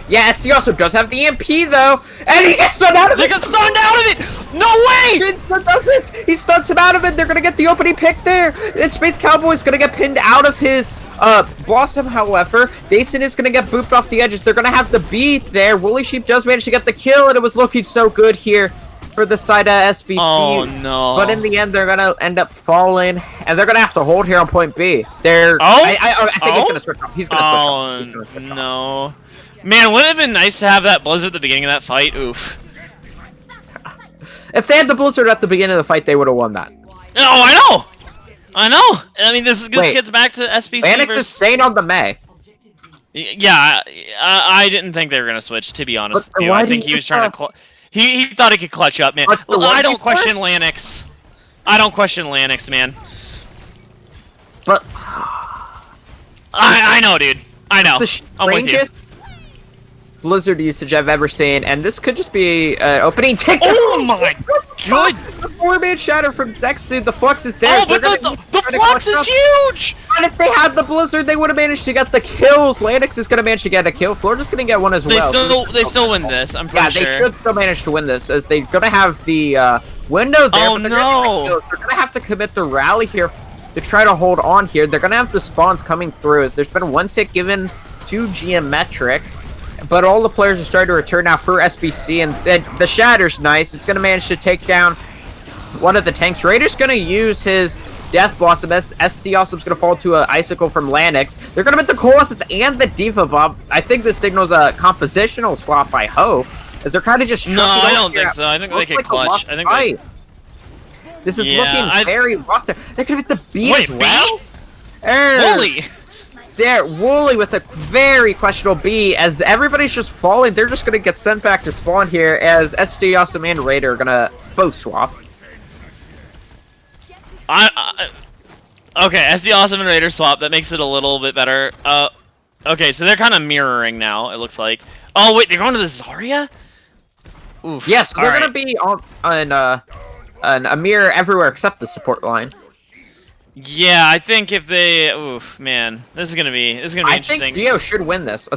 Yeah, SD also does have the EMP though, and he gets stunned out of it. They got stunned out of it. No way! He does it. He stuns him out of it. They're gonna get the opening pick there. And Space Cowboy's gonna get pinned out of his Blossom. However, Dason is gonna get booped off the edges. They're gonna have the beat there. Woolly Sheep does manage to get the kill, and it was looking so good here for the side of SBC. Oh no! But in the end, they're gonna end up falling, and they're gonna have to hold here on point B. They're. I think he's gonna switch off. He's gonna switch off. No, man, wouldn't it have been nice to have that Blizzard at the beginning of that fight? Oof. If they had the Blizzard at the beginning of the fight, they would have won that. Oh, I know. I mean, this gets back to SBC. Lanix is staying on the May. Yeah, I didn't think they were gonna switch. To be honest, with you. I think he was trying to. He thought he could clutch up, man. I don't question Lanix. I don't question Lanix, man. But I know, dude. I know. The strangest Blizzard usage I've ever seen, and this could just be opening take. Oh my god! The 4-man shatter from Zexu. The Flux is there. Oh, but the Flux is huge! And if they had the Blizzard, they would have managed to get the kills. Lanix is going to manage to get a kill. Florida's going to get one as well. They still win this, I'm pretty sure. Yeah, they should still manage to win this, as they're going to have the window there. Oh, no! They're going to have to commit the rally here to try to hold on here. They're going to have the spawns coming through, as there's been 1 tick given to Geometric. But all the players are starting to return now for SBC, and the Shatter's nice. It's going to manage to take down one of the tanks. Raider's going to use his Death Blossom. SC Awesome's going to fall to an Icicle from Lanix. They're going to hit the Colossus and the Diva Bomb. I think this signals a compositional swap, I hope, as they're kind of just... No, I don't think so. I think they can clutch. I think this is looking very lost there. They could hit the B as well. Holy! There, Wooly with a very questionable B, as everybody's just falling. They're just going to get sent back to spawn here, as SD Awesome and Raider are going to both swap. Okay, SD Awesome and Raider swap. That makes it a little bit better. Okay, so they're kind of mirroring now, it looks like. Oh, wait, they're going to the Zarya? Oof. Yes, they're going to be on a mirror everywhere except the support line. Yeah, I think if they... Oof, man. This is gonna be interesting. I think Geo should win this,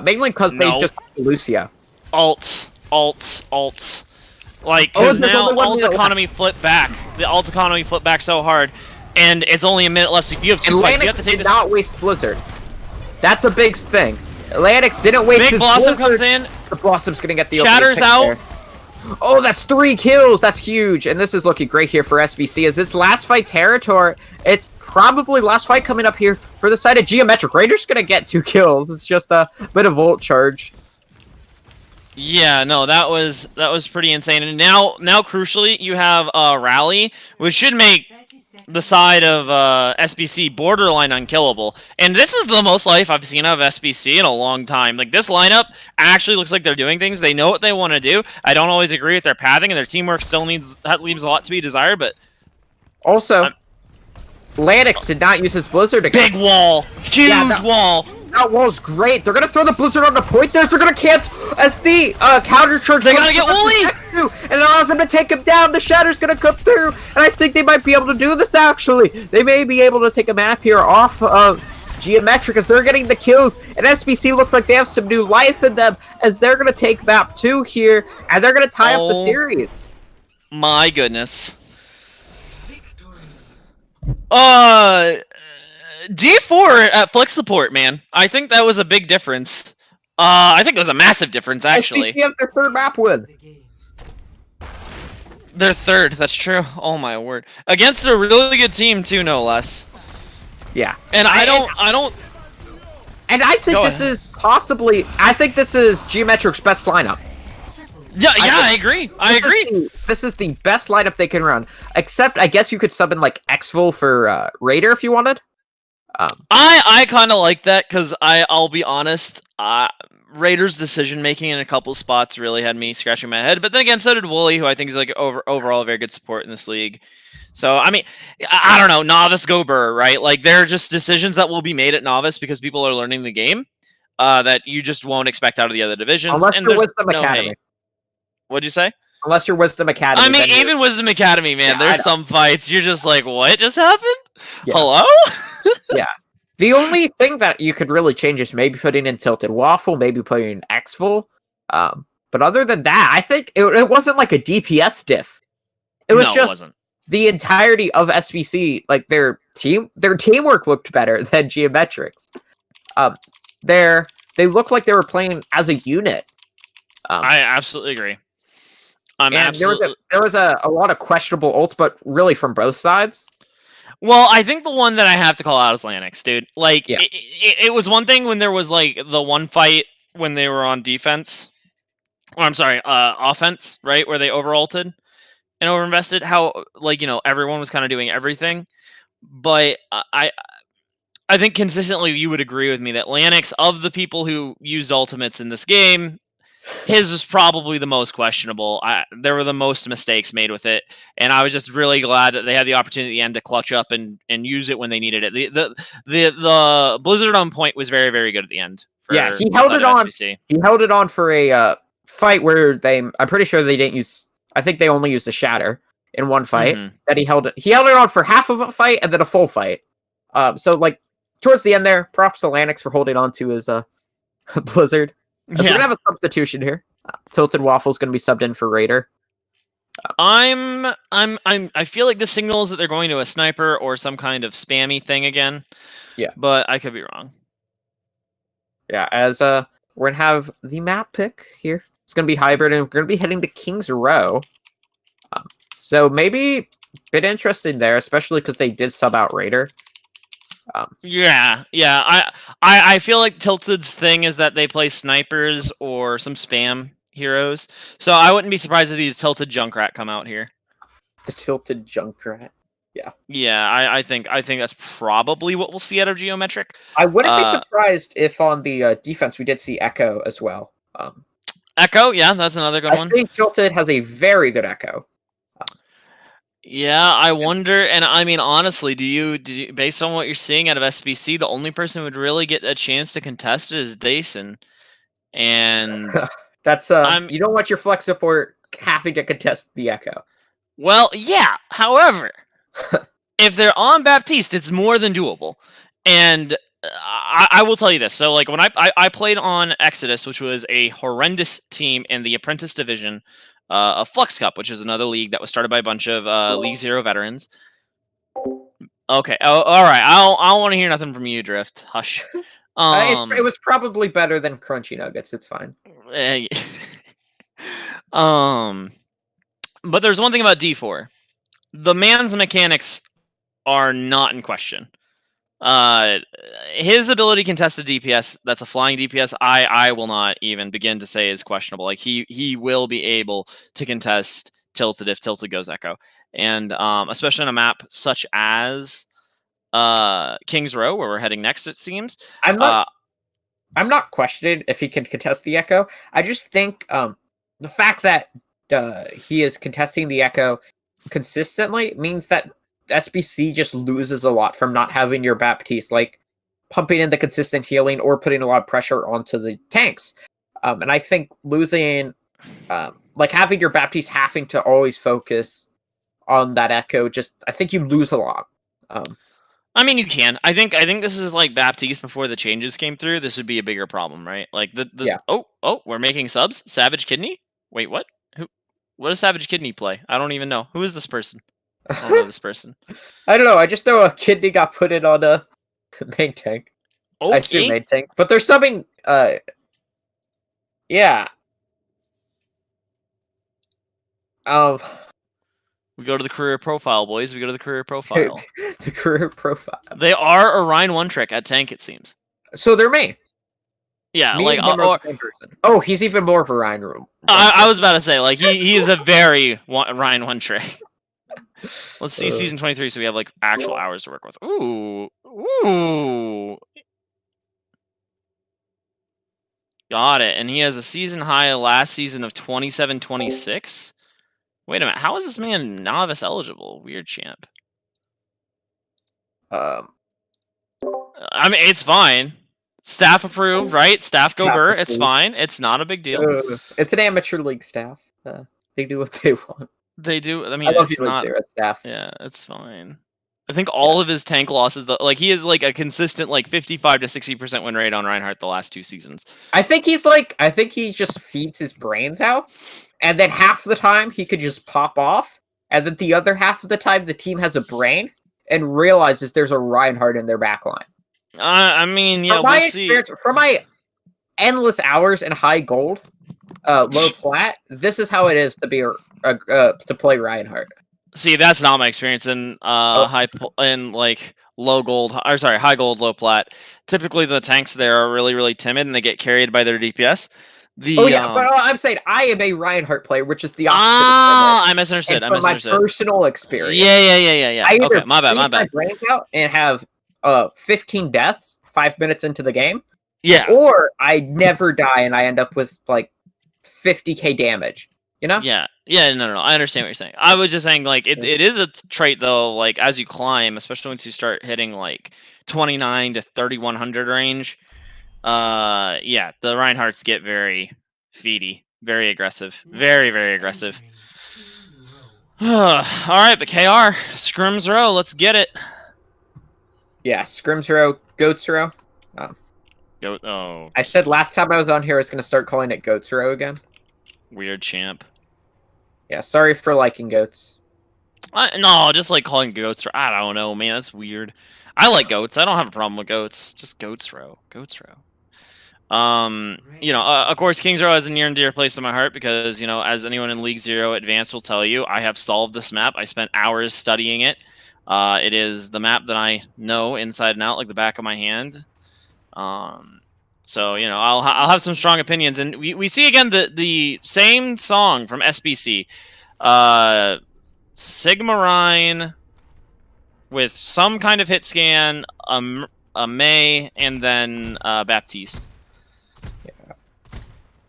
mainly because they just Lucio. Alts. Like, because now alt economy flipped back. The alt economy flipped back so hard, and it's only a minute left, so you have 2 fights. You have to take this... not waste Blizzard. That's a big thing. Lanix didn't waste his Blossom Blizzard. comes in. The Blossom's gonna get the Shatter's out. There. Oh, that's 3 kills. That's huge. And this is looking great here for SBC. As it's last fight territory, it's probably last fight coming up here for the side of Geometric. Raider's going to get 2 kills. It's just a bit of Volt Charge. Yeah, no, that was pretty insane. And now crucially, you have Rally, which should make the side of SBC borderline unkillable. And this is the most life I've seen of SBC in a long time. Like, this lineup actually looks like they're doing things. They know what they want to do. I don't always agree with their pathing, and their teamwork still leaves a lot to be desired, but... Also, I'm... Lanix did not use his Blizzard again. Big wall! Huge wall! That wall's great. They're gonna throw the Blizzard on the point there. They're gonna cancel as the counter charge. They gotta get Wooly! And it allows them to take him down. The Shatter's gonna come through. And I think they might be able to do this, actually. They may be able to take a map here off of Geometric as they're getting the kills. And SBC looks like they have some new life in them as they're gonna take map 2 here. And they're gonna tie up the series. My goodness. D4 at Flex support, man. I think that was a big difference. I think it was a massive difference, actually. SBC have their 3rd map win. Their 3rd, that's true. Oh my word. Against a really good team, too, no less. Yeah. And I don't... And I think I think this is Geometric's best lineup. Yeah, I agree. I agree. This is the best lineup they can run. Except, I guess you could sub in, like, Xvil for Raider if you wanted. I kind of like that, because I'll be honest, Raiders' decision-making in a couple spots really had me scratching my head. But then again, so did Wooly, who I think is, like, overall a very good support in this league. So, I mean, I don't know, Novice go Burr, right? Like, there are just decisions that will be made at Novice because people are learning the game that you just won't expect out of the other divisions. Unless you're Wisdom Academy. What'd you say? Unless you're Wisdom Academy. I mean, even Wisdom Academy, man, there's some fights you're just like, what just happened? Yeah. Hello? Yeah. The only thing that you could really change is maybe putting in Tilted Waffle, maybe putting in Xvil. But other than that, I think it wasn't like a DPS diff. It wasn't. The entirety of SBC, like their teamwork looked better than Geometrics. They looked like they were playing as a unit. I absolutely agree. There was a lot of questionable ults, but really from both sides. Well, I think the one that I have to call out is Lanix, dude. Like, yeah. It was one thing when there was, like, the one fight when they were on defense. Or, I'm sorry, offense, right? Where they over-ulted and over-invested. How, like, you know, everyone was kind of doing everything. But I think consistently you would agree with me that Lanix, of the people who used ultimates in this game, his was probably the most questionable. There were the most mistakes made with it, and I was just really glad that they had the opportunity at the end to clutch up and use it when they needed it. The Blizzard on point was very, very good at the end. He held it on. SBC. He held it on for a fight where I'm pretty sure they didn't use. I think they only used the Shatter in one fight. That he held it. He held it on for half of a fight and then a full fight. So like towards the end there, props to Lanix for holding on to his Blizzard. So we're gonna have a substitution here. Tilted Waffle's gonna be subbed in for Raider. I feel like this signals that they're going to a sniper or some kind of spammy thing again. Yeah, but I could be wrong. Yeah, as we're gonna have the map pick here. It's gonna be hybrid, and we're gonna be heading to King's Row. So maybe a bit interesting there, especially because they did sub out Raider. Yeah. I feel like Tilted's thing is that they play snipers or some spam heroes. So I wouldn't be surprised if the Tilted Junkrat come out here. The Tilted Junkrat. Yeah. Yeah, I think that's probably what we'll see out of Geometric. I wouldn't be surprised if on the defense we did see Echo as well. Echo, yeah, that's another good one. I think Tilted has a very good Echo. Yeah, I wonder, and I mean, honestly, do you, based on what you're seeing out of SBC, the only person who would really get a chance to contest it is Dason, and that's you don't want your flex support having to contest the Echo. Well, yeah. However, if they're on Baptiste, it's more than doable, and I will tell you this. So, like, when I played on Exodus, which was a horrendous team in the Apprentice Division. A Flux Cup, which is another league that was started by a bunch of League Zero veterans. Okay. Oh, all right. I don't want to hear nothing from you, Drift. Hush. It was probably better than Crunchy Nuggets. It's fine. But there's one thing about D4. The man's mechanics are not in question. His ability to contest a DPS that's a flying DPS, I will not even begin to say is questionable. Like he will be able to contest Tilted if Tilted goes Echo. And especially on a map such as King's Row, where we're heading next, it seems. I'm not questioning if he can contest the Echo. I just think the fact that he is contesting the Echo consistently means that SBC just loses a lot from not having your Baptiste, like pumping in the consistent healing or putting a lot of pressure onto the tanks. And I think losing, like having your Baptiste having to always focus on that Echo, I think you lose a lot. I mean, you can. I think this is like Baptiste before the changes came through. This would be a bigger problem, right? Like Yeah. Oh, we're making subs. Savage Kidney. Wait, what? What does Savage Kidney play? I don't even know. Who is this person? I don't know this person. I don't know. I just know a Kidney got put in on a main tank. Okay. I assume main tank, but there's something. Yeah. We go to the career profile, boys. We go to the career profile. The career profile. They are Orion one trick at tank, it seems. So they're main. Yeah, Me like oh, he's even more of a Ryan room. I was about to say, like he is a very Ryan one trick. Let's see season 23, so we have like actual hours to work with. Ooh. Got it. And he has a season high last season of 27-26. Wait a minute. How is this man novice eligible? Weird champ. Um, I mean, it's fine. Staff approved, right? Staff go Burr. It's fine. It's not a big deal. It's an amateur league staff. They do what they want. They do. I mean, it's not staff. Yeah, it's fine. I think all of his tank losses, like he is like a consistent like 55 to 60% win rate on Reinhardt the last 2 seasons. I think he just feeds his brains out, and then half the time he could just pop off, and then the other half of the time the team has a brain and realizes there's a Reinhardt in their backline. I mean, yeah, we'll see. From my endless hours in high gold, low plat, this is how it is to be to play Reinhardt. See, that's not my experience in high gold, low plat. Typically, the tanks there are really, really timid, and they get carried by their DPS. But I'm saying I am a Reinhardt player, which is the opposite. I misunderstood. From my personal experience. Yeah. Okay, my bad. Brains out and have 15 deaths 5 minutes into the game. Yeah. Or I never die and I end up with like 50k damage. You know? Yeah. No. I understand what you're saying. I was just saying, like, it is a trait, though, like, as you climb, especially once you start hitting, like, 29 to 3100 range, yeah, the Reinhardts get very feedy, very aggressive, very, very aggressive. All right, but KR, Scrims Row, let's get it. Yeah, Scrims Row, Goats Row. I said last time I was on here I was going to start calling it Goats Row again. Weird champ. Yeah, sorry for liking goats. No, just like calling goats. I don't know, man. That's weird. I like goats. I don't have a problem with goats. Just Goats Row. You know, of course, King's Row has a near and dear place in my heart because, you know, as anyone in League Zero Advanced will tell you, I have solved this map. I spent hours studying it. It is the map that I know inside and out, like the back of my hand. So, you know, I'll have some strong opinions. And we see, again, the same song from SBC. Sigmarine with some kind of hit scan, a May, and then Baptiste. Yeah.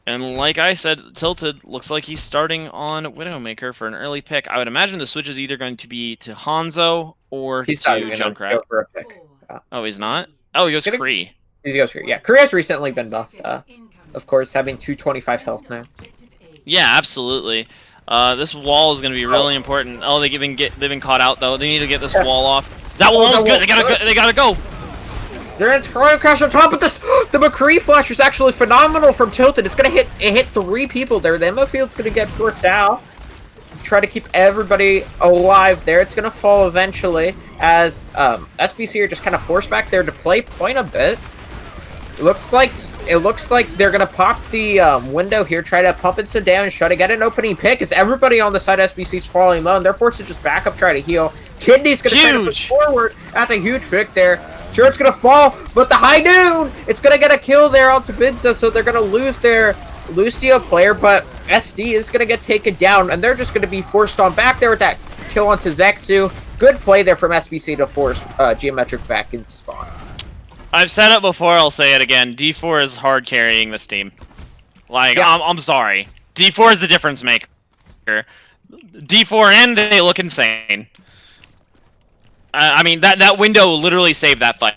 And like I said, Tilted looks like he's starting on Widowmaker for an early pick. I would imagine the switch is either going to be to Hanzo or to Junkrat. Go for a pick. Oh, he's not? Oh, he goes Kree. He goes Kree. Yeah, Kree has recently been buffed. Of course, having 225 health now. Yeah, absolutely. This wall is going to be really important. Oh, they've been caught out though. They need to get this wall off. That wall is good. They gotta go. They're gonna try and crash on top of this. The McCree flash is actually phenomenal from Tilted. It's gonna hit 3 people there. The ammo field's gonna get forced out. Try to keep everybody alive there. It's gonna fall eventually as SBC are just kind of forced back there to play point a bit. It looks like they're gonna pop the window here, try to pump in some damage, try to get an opening pick. It's everybody on the side of SBC's falling low, and they're forced to just back up, try to heal. Kidney's gonna try to push forward. That's a huge pick there. Sure, it's gonna fall, but the high noon, it's gonna get a kill there onto Binza, so they're gonna lose their Lucio player, but SD is going to get taken down, and they're just going to be forced on back there with that kill onto Zexu. Good play there from SBC to force Geometric back into spawn. I've said it before, I'll say it again. D4 is hard carrying this team. Like, yeah. I'm sorry. D4 is the difference maker. D4 and they look insane. I mean, that window literally saved that fight.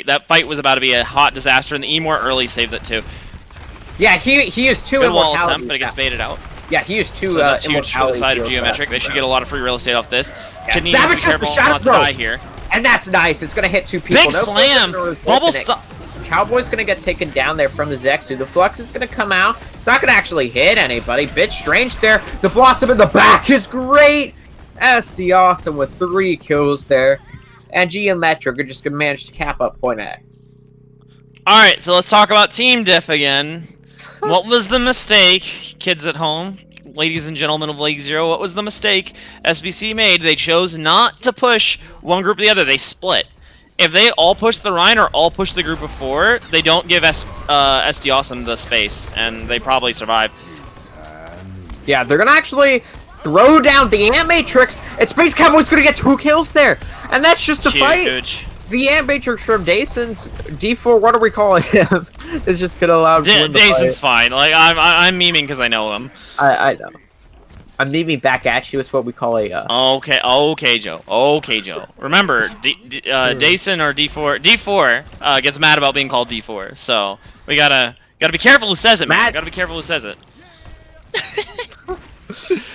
That fight was about to be a hot disaster, and the Emor early saved it too. Yeah, he is two good wall attempt, but it gets baited out. Yeah, he is two. So that's huge for the side of Geometric. They should get a lot of free real estate off this. Kidney is careful not to die here. And that's nice. It's going to hit two people. Big slam! Bubble stop! Cowboy's going to get taken down there from the Zexu. The Flux is going to come out. It's not going to actually hit anybody. Bit strange there. The Blossom in the back is great. SD Awesome with 3 kills there. And Geometric are just going to manage to cap up point A. Alright, so let's talk about Team Diff again. What was the mistake, kids at home? Ladies and gentlemen of League Zero, what was the mistake SBC made? They chose not to push one group or the other. They split. If they all push the Rhine or all push the group of 4, they don't give SD Awesome the space, and they probably survive. Yeah, they're going to actually throw down the Ant Matrix, and Space Cowboy's going to get 2 kills there. And that's just a fight. The Ant Matrix from Dason's D4, what are we calling him? Is just gonna allow him to win the Dason's fight. fine. Like I'm memeing because I know him. I know. I'm memeing back at you. It's what we call a. Okay, Joe. Okay, Joe. Remember, Dason or D4 gets mad about being called D4. So we gotta be careful who says it, man. Gotta be careful who says it.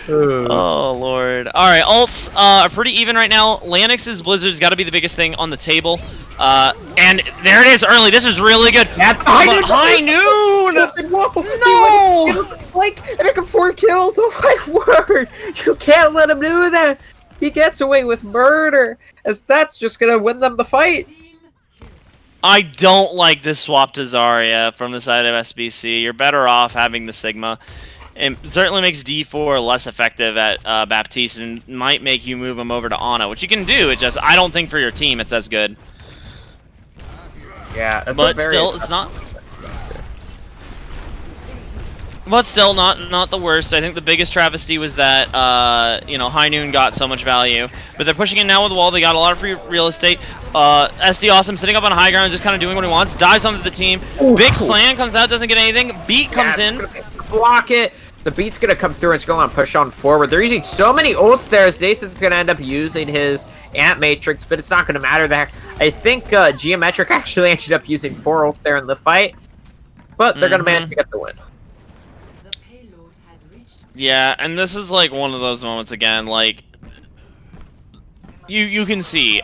Oh lord. Alright, ults are pretty even right now. Lanix's Blizzard's got to be the biggest thing on the table. And there it is early. This is really good. High noon! No! Like, and it got 4 kills. Oh my word! You can't let him do that. He gets away with murder, as that's just gonna win them the fight. I don't like this swap to Zarya from the side of SBC. You're better off having the Sigma. It certainly makes D4 less effective at Baptiste and might make you move him over to Ana, which you can do. It just, I don't think for your team it's as good. Yeah, but still, it's not. But still, not the worst. I think the biggest travesty was that you know, High Noon got so much value, but they're pushing in now with the wall. They got a lot of free real estate. SD Awesome sitting up on high ground, just kind of doing what he wants. Dives onto the team. Big slam comes out, doesn't get anything. Beat comes in. Block it. The beat's gonna come through and it's going to push on forward. They're using so many ults there. Dason's gonna end up using his Ant Matrix, but it's not gonna matter there. I think Geometric actually ended up using 4 ults there in the fight, but they're gonna manage to get the win. Yeah, and this is like one of those moments again, like you can see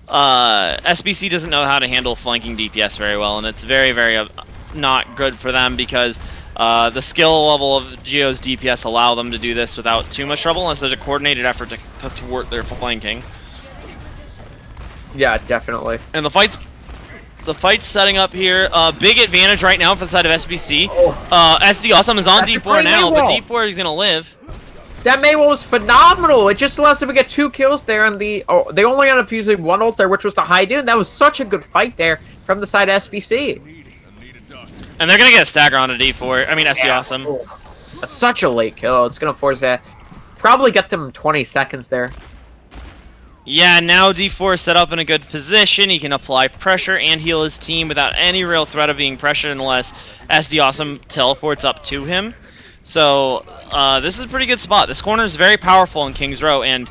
SBC doesn't know how to handle flanking DPS very well, and it's very not good for them because the skill level of Geo's DPS allow them to do this without too much trouble unless there's a coordinated effort to thwart their flanking. Yeah, definitely. And the fight's setting up here. Big advantage right now for the side of SBC. SD Awesome is on D4 now, but D4 is gonna live. That Maywell was phenomenal. It just allows them to get 2 kills there, and they only ended up using 1 ult there, which was the High Noon. That was such a good fight there from the side of SBC. And they're gonna get a stagger onto D4. I mean SD Awesome. That's such a late kill. It's gonna force that. Probably get them 20 seconds there. Yeah, now D4 is set up in a good position. He can apply pressure and heal his team without any real threat of being pressured unless SD Awesome teleports up to him. So this is a pretty good spot. This corner is very powerful in King's Row, and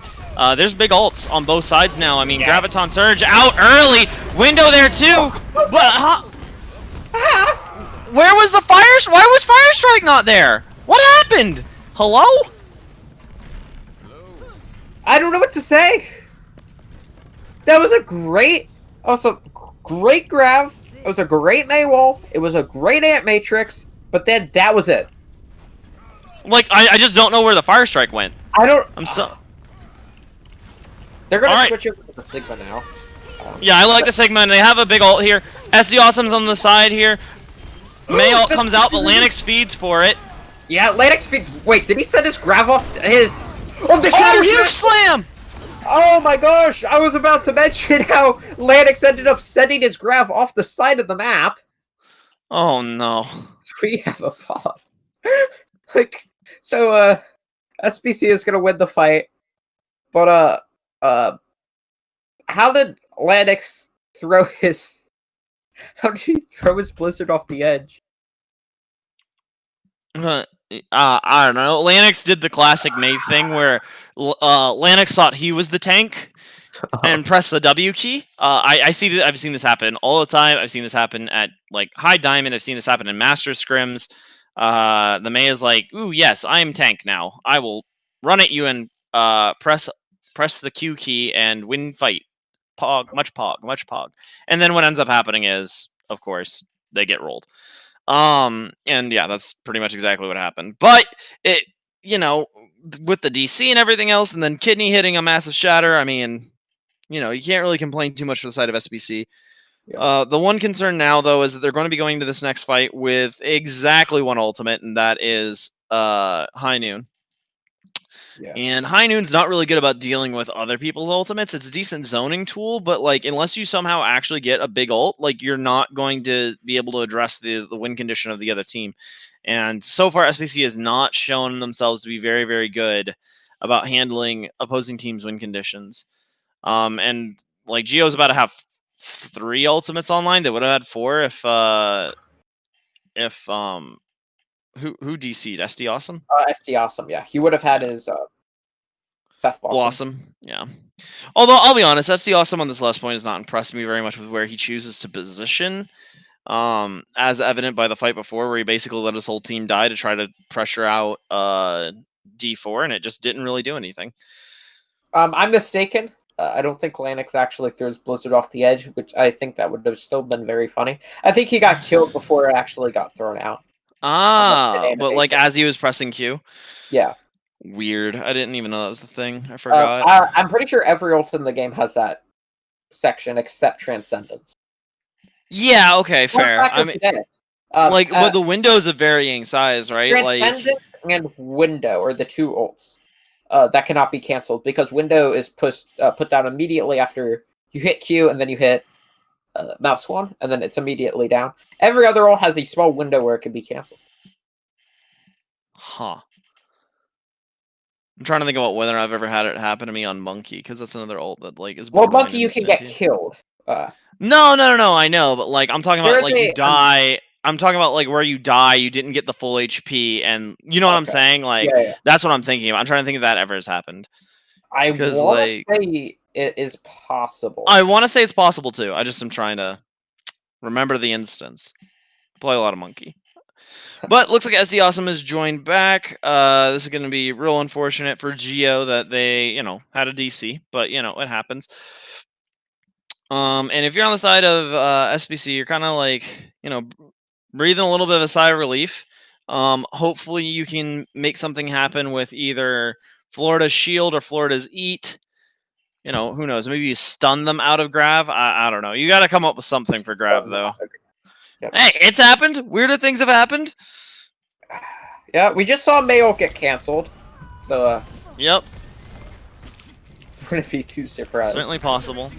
there's big ults on both sides now. I mean, Graviton Surge out early. Window there too. But where was the fire? Why was Fire Strike not there? What happened? Hello? I don't know what to say. That was a great grab. It was a great Maywall. It was a great Ant Matrix. But then that was it. Like, I just don't know where the Fire Strike went. I'm so... They're gonna switch over to the Sigma now. Yeah, I like the Sigma, and they have a big ult here. SD Awesome's on the side here. May ult comes out, but Lanix feeds for it. Yeah, Lanix feeds... Wait, did he send his grab off his... Oh, huge slam! Oh my gosh, I was about to mention how Lanix ended up sending his graph off the side of the map. Oh no. We have a pause. Like, so SBC is gonna win the fight, but how did Lanix throw his? How did he throw his Blizzard off the edge? I don't know. Lanix did the classic Nate thing where Lanix thought he was the tank and pressed the W key. I've seen this happen all the time. I've seen this happen at like High Diamond. I've seen this happen in Master Scrims. The May is like, ooh, yes, I am tank now. I will run at you and press the Q key and win fight. Much pog. And then what ends up happening is, of course, they get rolled. And yeah, that's pretty much exactly what happened. But it, with the DC and everything else, and then Kidney hitting a massive shatter, I mean, you can't really complain too much for the side of SBC. Yeah. The one concern now, though, is that they're going to be going to this next fight with exactly one ultimate, and that is High Noon. Yeah. And High Noon's not really good about dealing with other people's ultimates. It's a decent zoning tool, but like unless you somehow actually get a big ult, like you're not going to be able to address the win condition of the other team. And so far, SBC has not shown themselves to be very, very good about handling opposing teams' win conditions. And like Geo's about to have 3 ultimates online. They would have had 4 if who DC'd? SD Awesome? SD Awesome, yeah. He would have had his Death Blossom. Yeah. Although, I'll be honest, SD Awesome on this last point has not impressed me very much with where he chooses to position. As evident by the fight before, where he basically let his whole team die to try to pressure out D4, and it just didn't really do anything. I'm mistaken. I don't think Lanix actually throws Blizzard off the edge, which I think that would have still been very funny. I think he got killed before it actually got thrown out. But like as he was pressing Q? Yeah. Weird. I didn't even know that was the thing. I forgot. I'm pretty sure every ult in the game has that section except Transcendence. Yeah, okay, fair. I mean, but the window's of varying size, right? Transcendence and Window are the 2 ults that cannot be canceled, because Window is put down immediately after you hit Q, and then you hit Mouse 1, and then it's immediately down. Every other ult has a small window where it can be canceled. Huh. I'm trying to think about whether I've ever had it happen to me on Monkey, because that's another ult that like is. Well, Monkey, you can get killed. No, I know, but like I'm talking about like you die. I'm talking about like where you die, you didn't get the full HP, and you know what I'm saying? Like that's what I'm thinking of. I'm trying to think if that ever has happened. I want to say it is possible. I want to say it's possible too. I just am trying to remember the instance. Play a lot of Monkey. But looks like SD Awesome has joined back. This is going to be real unfortunate for Geo that they, had a DC, but it happens. And if you're on the side of SBC, you're kind of like, breathing a little bit of a sigh of relief. Hopefully you can make something happen with either Florida's Shield or Florida's Eat. Who knows? Maybe you stun them out of Grav. I don't know. You got to come up with something for Grav, though. Yep. Hey, it's happened. Weirder things have happened. Yeah, we just saw Mayo get canceled. So, yep. Wouldn't be too surprised. Certainly possible.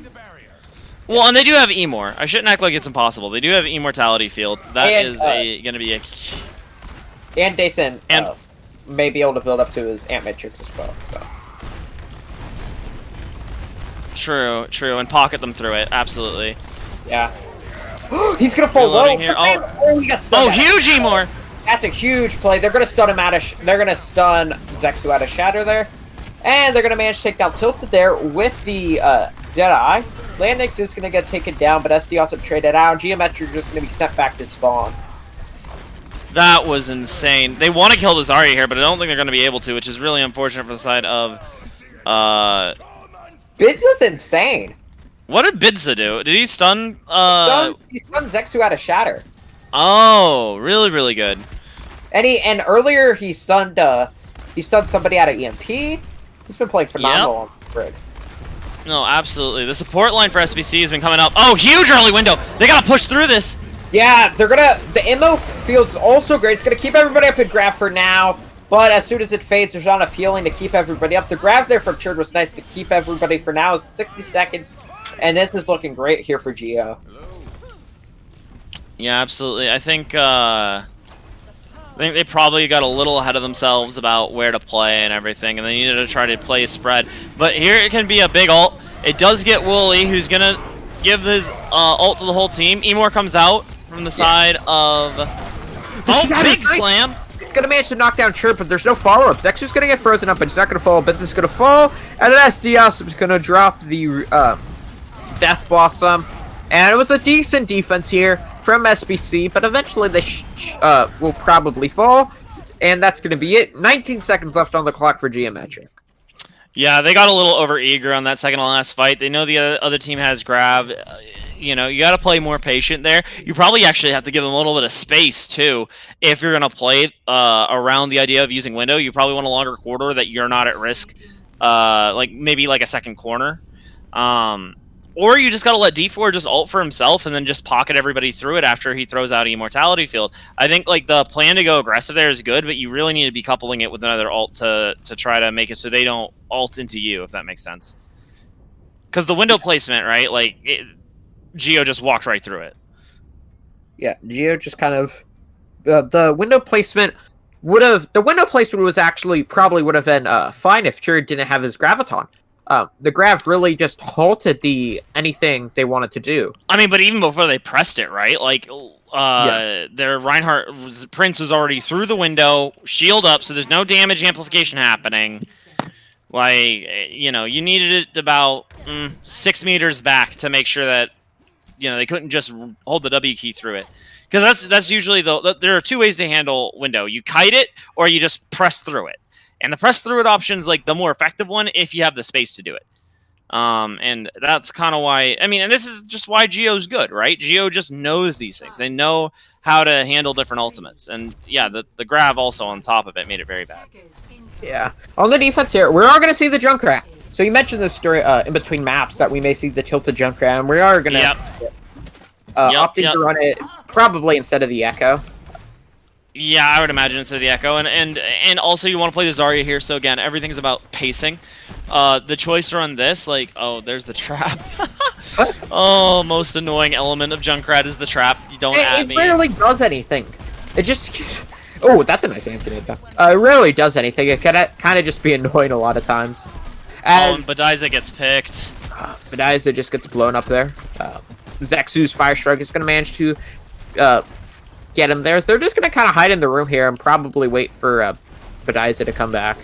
Well, and they do have Emor. I shouldn't act like it's impossible. They do have Immortality Field. That is going to be a... And Dason may be able to build up to his Ant Matrix as well, so... True, and pocket them through it. Absolutely. Yeah. He's gonna fall low. Here. He got stunned. Oh, huge Emor! That's a huge play. They're gonna stun him out of. They're gonna stun Zexu out of Shatter there, and they're gonna manage to take down Tilted there with the Jedi. Landix is gonna get taken down, but SD also traded out. Geometry just gonna be sent back to spawn. That was insane. They want to kill the Zarya here, but I don't think they're gonna be able to, which is really unfortunate for the side of. Bidza's insane. What did Bidza do? Did he stun? He stunned Zexu out of Shatter. Oh, really, really good. And earlier he stunned somebody out of EMP. He's been playing phenomenal on Grid. No, absolutely. The support line for SBC has been coming up. Oh, huge early window. They gotta push through this. Yeah, the ammo field's also great. It's gonna keep everybody up in Grab for now. But as soon as it fades, there's not enough healing to keep everybody up. The grab there from Churd was nice to keep everybody for now. 60 seconds. And this is looking great here for Geo. Yeah, absolutely. I think I think they probably got a little ahead of themselves about where to play and everything, and they needed to try to play a spread. But here it can be a big ult. It does get Wooly, who's going to give his ult to the whole team. Emor comes out from the side of... Oh, big slam! It's going to manage to knock down Chirp, but there's no follow-up. Zexu's going to get frozen up, but he's not going to fall. Benz's going to fall, and then SD is going to drop the Death Blossom. And it was a decent defense here from SBC, but eventually they will probably fall, and that's going to be it. 19 seconds left on the clock for Geometric. Yeah, they got a little over-eager on that second to last fight. They know the other team has grab. You know, you got to play more patient there. You probably actually have to give them a little bit of space, too. If you're going to play around the idea of using window, you probably want a longer corridor that you're not at risk, like maybe like a second corner. Or you just got to let D4 just ult for himself and then just pocket everybody through it after he throws out Immortality Field. I think like the plan to go aggressive there is good, but you really need to be coupling it with another ult to try to make it so they don't ult into you, if that makes sense. Because the window placement, right? Like, Geo just walked right through it. Yeah, Geo just kind of... the window placement would have... The window placement was actually probably would have been fine if Chirp didn't have his Graviton. The Grav really just halted anything they wanted to do. I mean, but even before they pressed it, right? Like, their Reinhardt Prince was already through the window, shield up, so there's no damage amplification happening. Like, you know, you needed it about 6 meters back to make sure that, you know, they couldn't just hold the W key through it. Because that's usually there are two ways to handle window. You kite it, or you just press through it. And the press through it option is like the more effective one if you have the space to do it. And that's kind of why, I mean, and this is just why Geo's good, right? Geo just knows these things. They know how to handle different ultimates. And yeah, the grab also on top of it made it very bad. Yeah. On the defense here, we're all going to see the Junkrat. So you mentioned this story in between maps that we may see the tilted Junkrat, and we are going to opting to run it probably instead of the Echo. Yeah, I would imagine instead of the Echo, and also you want to play the Zarya here. So again, everything's about pacing. The choice to run this, like, oh, there's the trap. Oh, most annoying element of Junkrat is the trap. You don't at me. It rarely does anything. It just, oh, that's a nice antidote though. It rarely does anything. It can kind of just be annoying a lot of times. And Badiza gets picked. Badiza just gets blown up there. Zexu's Fire Strike is going to manage to get him there. So they're just going to kind of hide in the room here and probably wait for Badiza to come back.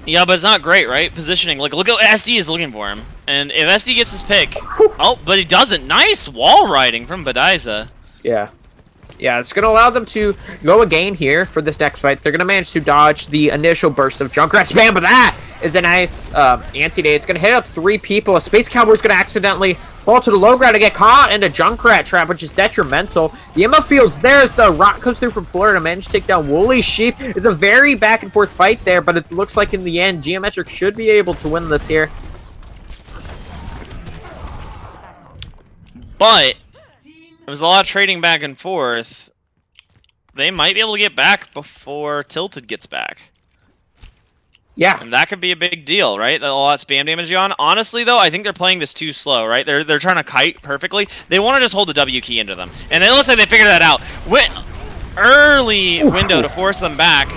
Yeah, but it's not great, right? Positioning. Like, look at SD is looking for him. And if SD gets his pick... Oh, but he doesn't. Nice wall riding from Badiza. Yeah. Yeah, it's going to allow them to go again here for this next fight. They're going to manage to dodge the initial burst of Junkrat spam, but that is a nice anti-date. It's going to hit up 3 people. A Space Cowboy's going to accidentally fall to the low ground and get caught in a Junkrat trap, which is detrimental. The Emma Field's there as the rock comes through from Florida to manage to take down Woolly Sheep. It's a very back-and-forth fight there, but it looks like in the end, Geometric should be able to win this here. But it was a lot of trading back and forth. They might be able to get back before Tilted gets back. Yeah. And that could be a big deal, right? A lot of spam damage on. Honestly, though, I think they're playing this too slow, right? They're trying to kite perfectly. They want to just hold the W key into them. And it looks like they figured that out. Early window to force them back.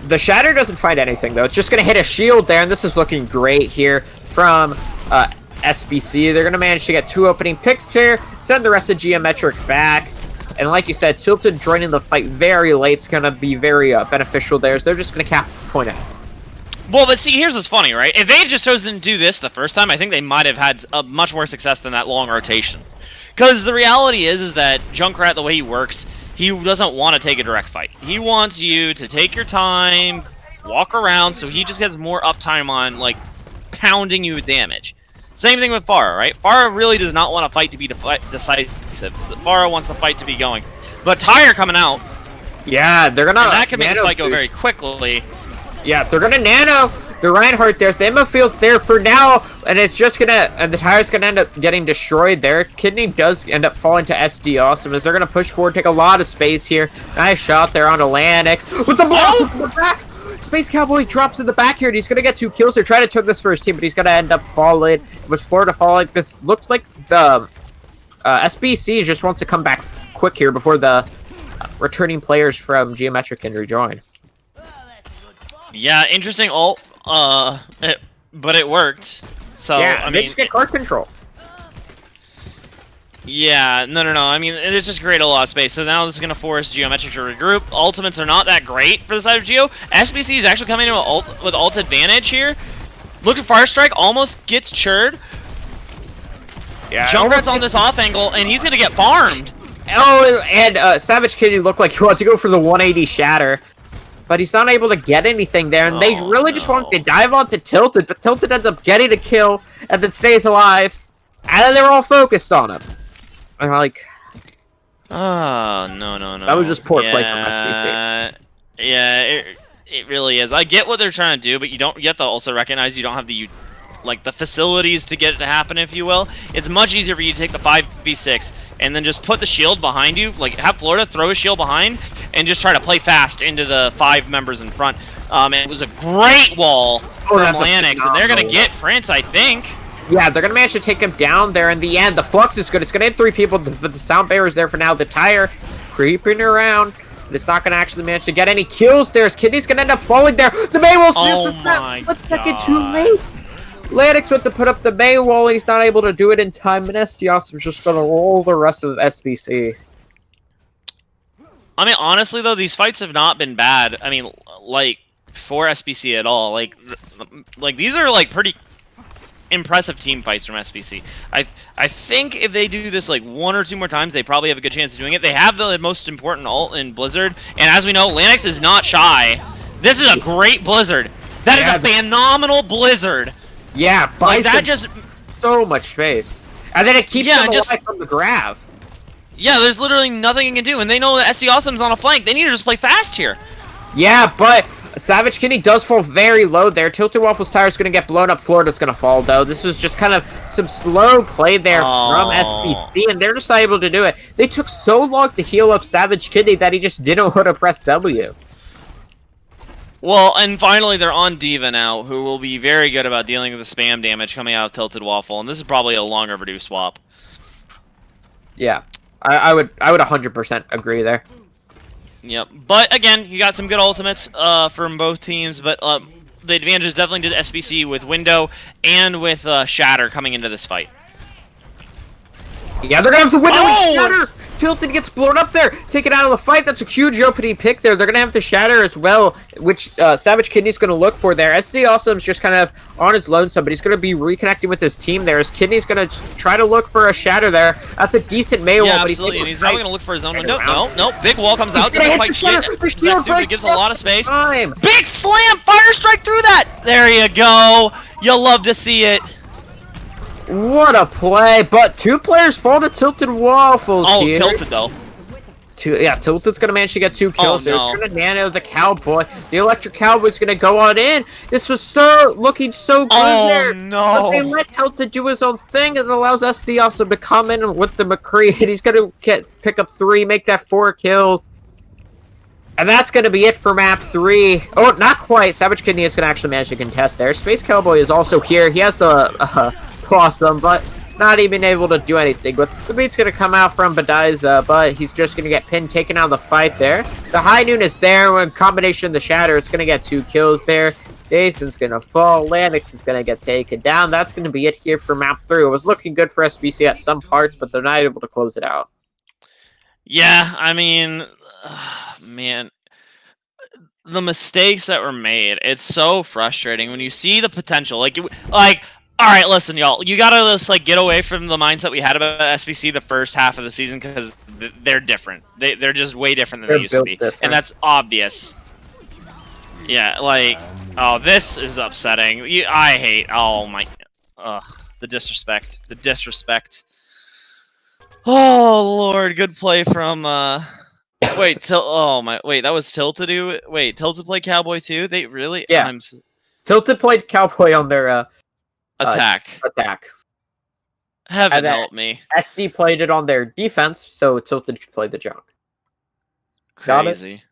The Shatter doesn't find anything, though. It's just going to hit a shield there, and this is looking great here from SBC. They're going to manage to get 2 opening picks here, send the rest of Geometric back. And like you said, Tilted joining the fight very late is going to be very beneficial there, so they're just going to cap the point out. Well, but see, here's what's funny, right? If they had just chosen to do this the first time, I think they might have had much more success than that long rotation. Because the reality is that Junkrat, the way he works, he doesn't want to take a direct fight. He wants you to take your time, walk around, so he just gets more uptime on, like, pounding you with damage. Same thing with Pharah, right? Pharah really does not want a fight to be decisive. Pharah wants the fight to be going. But Tyre coming out. Yeah, they're going to... And that can make this fight go very quickly. Yeah, they're going to nano the Reinhardt. There's the Emma Field's there for now, and it's just going to... And the Tyre's going to end up getting destroyed there. Kidney does end up falling to SD Awesome as they're going to push forward, take a lot of space here. Nice shot there on Atlantic. With the blast in the back! Space Cowboy drops in the back here, and he's going to get 2 kills. They're trying to take this for his team, but he's going to end up falling. With Florida falling, this looks like the SBC just wants to come back quick here before the returning players from Geometric can rejoin. Yeah, interesting ult, but it worked. So, Yeah, I they mean, just get card control. yeah, no. I mean, it's just create a lot of space. So now this is going to force Geometric to regroup. Ultimates are not that great for the side of Geo. SBC is actually coming in with ult advantage here. Look at Fire Strike, almost gets churred. Yeah, Junkrat's on this off angle, and he's going to get farmed. Oh, and Savage Kitty looked like he wanted to go for the 180 shatter, but he's not able to get anything there, and they really just want to dive onto Tilted, but Tilted ends up getting a kill, and then stays alive, and then they're all focused on him. I'm like... Oh, no. That was just poor play from SBC. Yeah, it really is. I get what they're trying to do, but you have to also recognize you don't have the facilities to get it to happen, if you will. It's much easier for you to take the 5v6 and then just put the shield behind you. Like, have Florida throw a shield behind and just try to play fast into the 5 members in front. And it was a great wall from Lanix, and they're going to get Prince, I think. Yeah, they're going to manage to take him down there in the end. The Flux is good. It's going to hit 3 people, but the Sound Bearer is there for now. The Tire creeping around. But it's not going to actually manage to get any kills there. Kidney's going to end up falling there. The Maywall's just a second too late. Lanix went to put up the May wall, and he's not able to do it in time, and SDAwesome is just going to roll the rest of SBC. I mean, honestly, though, these fights have not been bad. I mean, like, for SBC at all. Like these are, like, pretty impressive team fights from SBC. I think if they do this, like, 1 or 2 more times, they probably have a good chance of doing it. They have the most important ult in Blizzard, and as we know, Lanix is not shy. This is a great Blizzard. That is a phenomenal Blizzard. Yeah, like that just so much space, and then it keeps them alive from the grab. Yeah, there's literally nothing you can do, and they know that SDAwesome's on a flank. They need to just play fast here. Yeah, but Savage Kitty does fall very low there. Tilted Waffles Tire is going to get blown up. Florida's going to fall, though. This was just kind of some slow play there from SBC, and they're just not able to do it. They took so long to heal up Savage Kitty that he just didn't want to press W. Well, and finally, they're on D.Va now, who will be very good about dealing with the spam damage coming out of Tilted Waffle, and this is probably a long overdue swap. Yeah, I would 100% agree there. Yep, but again, you got some good ultimates from both teams, but the advantage is definitely to SBC with Window and with Shatter coming into this fight. Yeah, they're gonna have to Window and Shatter! Tilted gets blown up there, taken out of the fight. That's a huge opening pick there. They're gonna have to Shatter as well, which Savage Kidney's gonna look for there. SDAwesome's just kind of on his lonesome, but he's gonna be reconnecting with his team there. As Kidney's gonna try to look for a Shatter there. That's a decent Maywall, yeah, but absolutely, and he's probably gonna look for his own window. No, big wall comes out, doesn't quite shit. It gives a lot of space. Big slam, Fire Strike through that. There you go. You'll love to see it. What a play, but 2 players fall to Tilted Waffles here. Tilted, though. Yeah, Tilted's going to manage to get 2 kills. Oh, no. They're going to nano the Cowboy. The Electric Cowboy's going to go on in. This was looking so good there. No. But they let Tilted do his own thing, and it allows SDAwesome to come in with the McCree, and he's going to pick up 3, make that 4 kills. And that's going to be it for map 3. Oh, not quite. Savage Kidney is going to actually manage to contest there. Space Cowboy is also here. He has the... Awesome, but not even able to do anything. But the beat's going to come out from Badiza, but he's just going to get pinned, taken out of the fight there. The High Noon is there. In combination of the Shatter, it's going to get 2 kills there. Jason's going to fall. Lanix is going to get taken down. That's going to be it here for map 3. It was looking good for SBC at some parts, but they're not able to close it out. Yeah, I mean, man, the mistakes that were made, it's so frustrating when you see the potential. All right, listen, y'all. You gotta just get away from the mindset we had about SBC the first half of the season because they're different. They're just way different than they used to be, and that's obvious. Yeah, oh, this is upsetting. I hate. Oh my, the disrespect. The disrespect. Oh Lord, good play from. Wait, that was Tilted. Wait, Tilted played Cowboy too. They really? Yeah. Tilted played Cowboy on their attack. Heaven help me. SD played it on their defense, so Tilted played the junk. Crazy.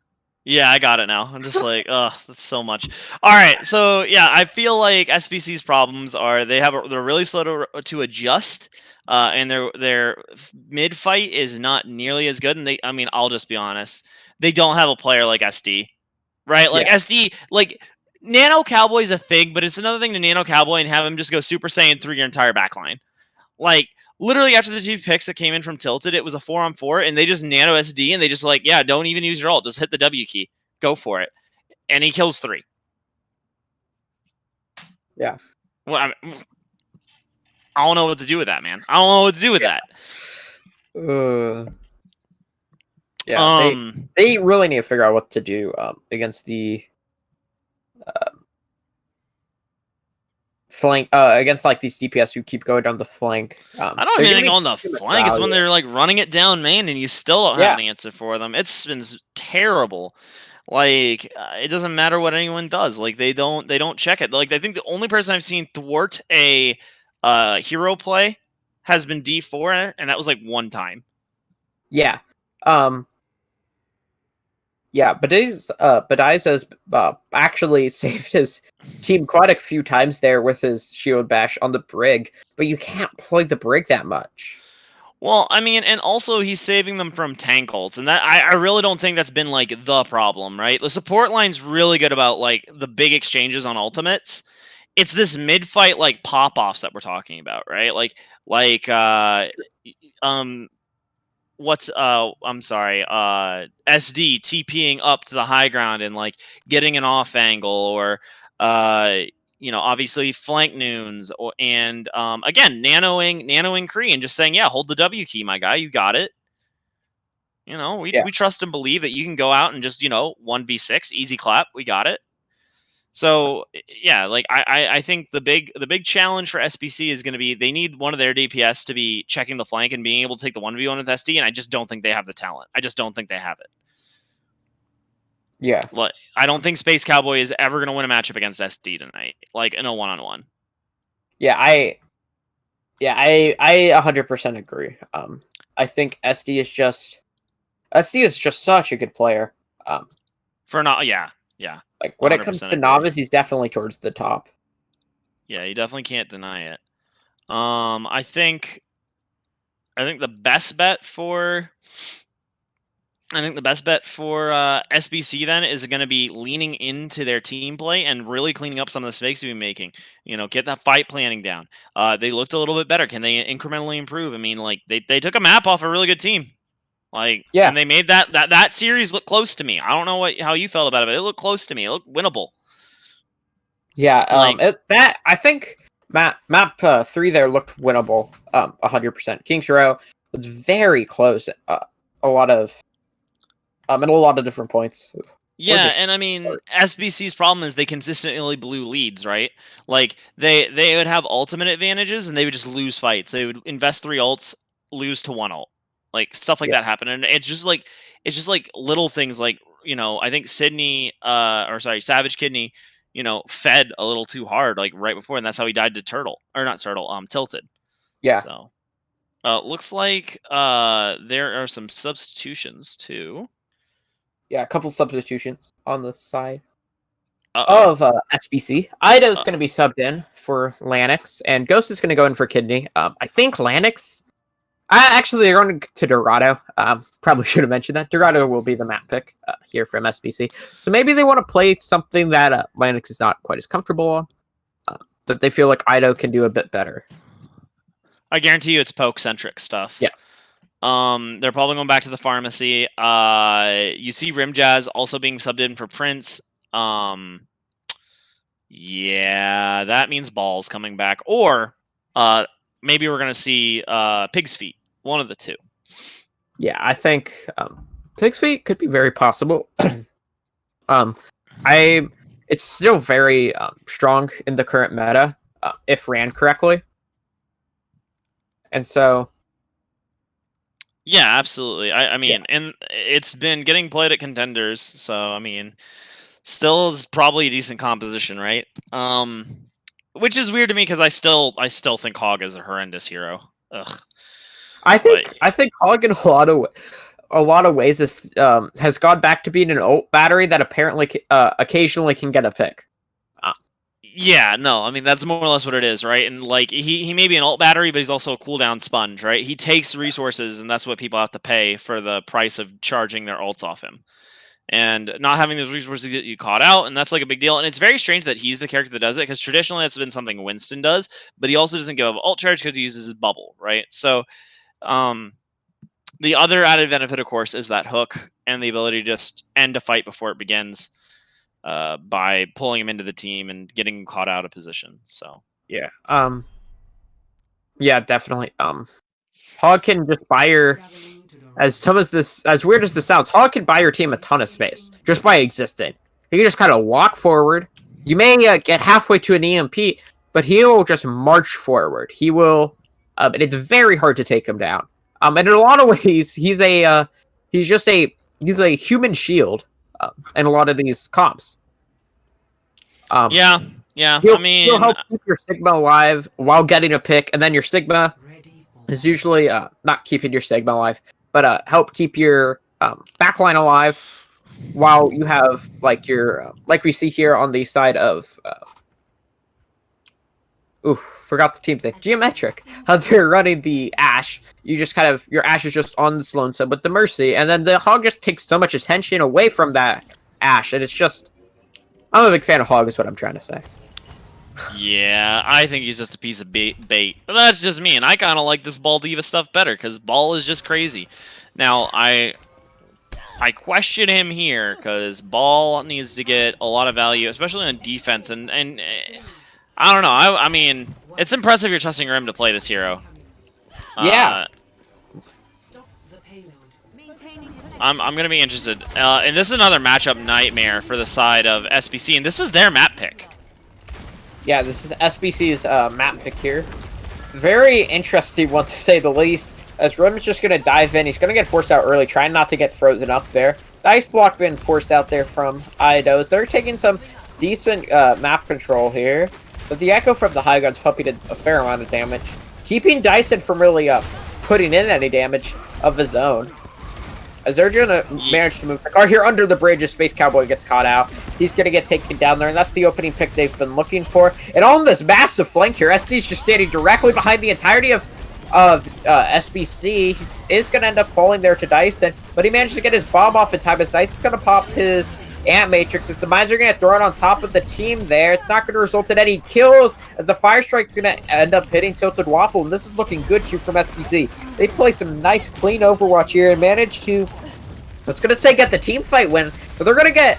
Yeah, I got it now. I'm just like, ugh, that's so much. All right, so yeah, I feel like SBC's problems are they're really slow to adjust, and their mid fight is not nearly as good. And I mean, I'll just be honest, they don't have a player like SD, right? Like Yeah, SD, like Nano Cowboy's a thing, but it's another thing to Nano Cowboy and have him just go Super Saiyan through your entire backline. Like literally after the two picks that came in from Tilted, it was a 4-on-4, and they just nano SD and they just like, yeah, don't even use your ult, just hit the W key, go for it, and he kills 3. yeah, Well, I don't know what to do with that, man. I don't know what to do with that. yeah. Yeah, Um, they really need to figure out what to do against the flank against like these DPS who keep going down the flank. I don't There's even gonna think be on the too much flank is when value. they're like running it down main, and you still don't have Yeah, an answer for them. It's been terrible. Like it doesn't matter what anyone does. Like they don't check it. Like I think the only person I've seen thwart a hero play has been D4, and that was like one time. yeah, um, yeah. Badiz has actually saved his team quite a few times there with his shield bash on the brig, but you can't play the brig that much. Well, I mean, and also he's saving them from tank ults, and that I really don't think that's been like the problem, right? The support line's really good about like the big exchanges on ultimates. It's this mid fight like pop offs that we're talking about, right? Like um what's I'm sorry, SD TPing up to the high ground and like getting an off angle, or obviously flank noons, or and again nanoing Kree and just saying, yeah, hold the W key, my guy, you got it. Yeah, We trust and believe that you can go out and just 1v6 easy clap, we got it. So yeah, like I think the big challenge for SBC is going to be they need one of their DPS to be checking the flank and being able to take the 1v1 with SD, and I just don't think they have the talent. I just don't think they have it. yeah, Like I don't think Space Cowboy is ever going to win a matchup against SD tonight, like in a one-on-one. yeah. I 100% agree. I think SD is just such a good player. Um, For not, yeah, yeah, like when it comes 100% to agree. novice, he's definitely towards the top. Yeah, you definitely can't deny it. I think the best bet for SBC then is going to be leaning into their team play and really cleaning up some of the mistakes they've been making. Get that fight planning down. They looked a little bit better. Can they incrementally improve? I mean, like they took a map off a really good team, like, Yeah, and they made that series look close to me. I don't know how you felt about it, but it looked close to me. It looked winnable. yeah. Like, That I think map 3 there looked winnable. 100%. Kings Row was very close. A lot of at a lot of different points. Or yeah, just and I mean SBC's problem is they consistently blew leads, right? Like they would have ultimate advantages and they would just lose fights. They would invest 3 ults, lose to 1 ult. Like stuff like yeah, that happened. And it's just like little things like, I think Sydney or sorry, Savage Kidney, fed a little too hard like right before, and that's how he died to Turtle. Or not Turtle, Tilted. yeah, So looks like there are some substitutions too. yeah. A couple substitutions on the side Uh-oh. of SBC. Ida's Uh, going to be subbed in for Lanix, and Ghost is going to go in for Kidney. I think Lanix. Actually, they're going to Dorado. Probably should have mentioned that. Dorado will be the map pick here from SBC. So maybe they want to play something that Lanix is not quite as comfortable on, that they feel like Ido can do a bit better. I guarantee you it's poke centric stuff. Yeah. They're probably going back to the pharmacy. You see Rimjazz also being subbed in for Prince. Yeah, that means Balls coming back, or maybe we're gonna see Pig's Feet. One of the two. Yeah, I think Pig's Feet could be very possible. um, I it's still very strong in the current meta if ran correctly, and so Yeah, absolutely. I yeah, mean, and it's been getting played at contenders, so I mean, still is probably a decent composition, right? Which is weird to me because I still think Hog is a horrendous hero. Ugh. But I think Hog in a lot of a lot of ways, this has gone back to being an ult battery that apparently occasionally can get a pick. Yeah, no, I mean, that's more or less what it is, right? And, like, he may be an ult battery, but he's also a cooldown sponge, right? He takes resources, and that's what people have to pay for the price of charging their ults off him. And not having those resources get you caught out, and that's, like, a big deal. And it's very strange that he's the character that does it, because traditionally that's been something Winston does, but he also doesn't give up ult charge because he uses his bubble, right? So, the other added benefit, of course, is that hook and the ability to just end a fight before it begins. By pulling him into the team and getting him caught out of position. So yeah, yeah, definitely. Hog can just buy your, as weird as this sounds, Hog can buy your team a ton of space just by existing. He can just kind of walk forward. You may get halfway to an EMP, but he will just march forward. He will, and it's very hard to take him down. And in a lot of ways, he's a human shield. In a lot of these comps. Yeah. He'll help keep your Sigma alive while getting a pick, and then your Sigma is usually not keeping your Sigma alive, but help keep your backline alive while you have like your like we see here on the side of forgot the team's name. Geometric. How they're running the Ashe. You just kind of, your Ashe is just on this lone side with the Mercy, and then the Hog just takes so much attention away from that Ashe, and it's just, I'm a big fan of Hog, is what I'm trying to say. Yeah, I think he's just a piece of bait. But that's just me, and I kind of like this Ball Diva stuff better, because Ball is just crazy. Now, I question him here, because Ball needs to get a lot of value, especially on defense, and I don't know. I mean, it's impressive you're trusting Rim to play this hero. Yeah. I'm going to be interested. And this is another matchup nightmare for the side of SBC, and this is their map pick. Yeah, this is SBC's map pick here. Very interesting one, to say the least, as Rim's just going to dive in. He's going to get forced out early, trying not to get frozen up there. The ice block being forced out there from Idos. They're taking some decent map control here. But the Echo from the high gun's pumping a fair amount of damage, keeping Dyson from really putting in any damage of his own. As they're going to manage to move the car here under the bridge, as Space Cowboy gets caught out. He's going to get taken down there, and that's the opening pick they've been looking for. And on this massive flank here, SD's just standing directly behind the entirety of SBC. He is going to end up falling there to Dyson, but he managed to get his bomb off in time as Dyson's going to pop his Ant Matrix, as the mines are going to throw it on top of the team there. It's not going to result in any kills, as the Fire Strike's going to end up hitting Tilted Waffle, and this is looking good here from SBC. They play some nice, clean Overwatch here and manage to, I was going to say, get the team fight win, but they're going to get,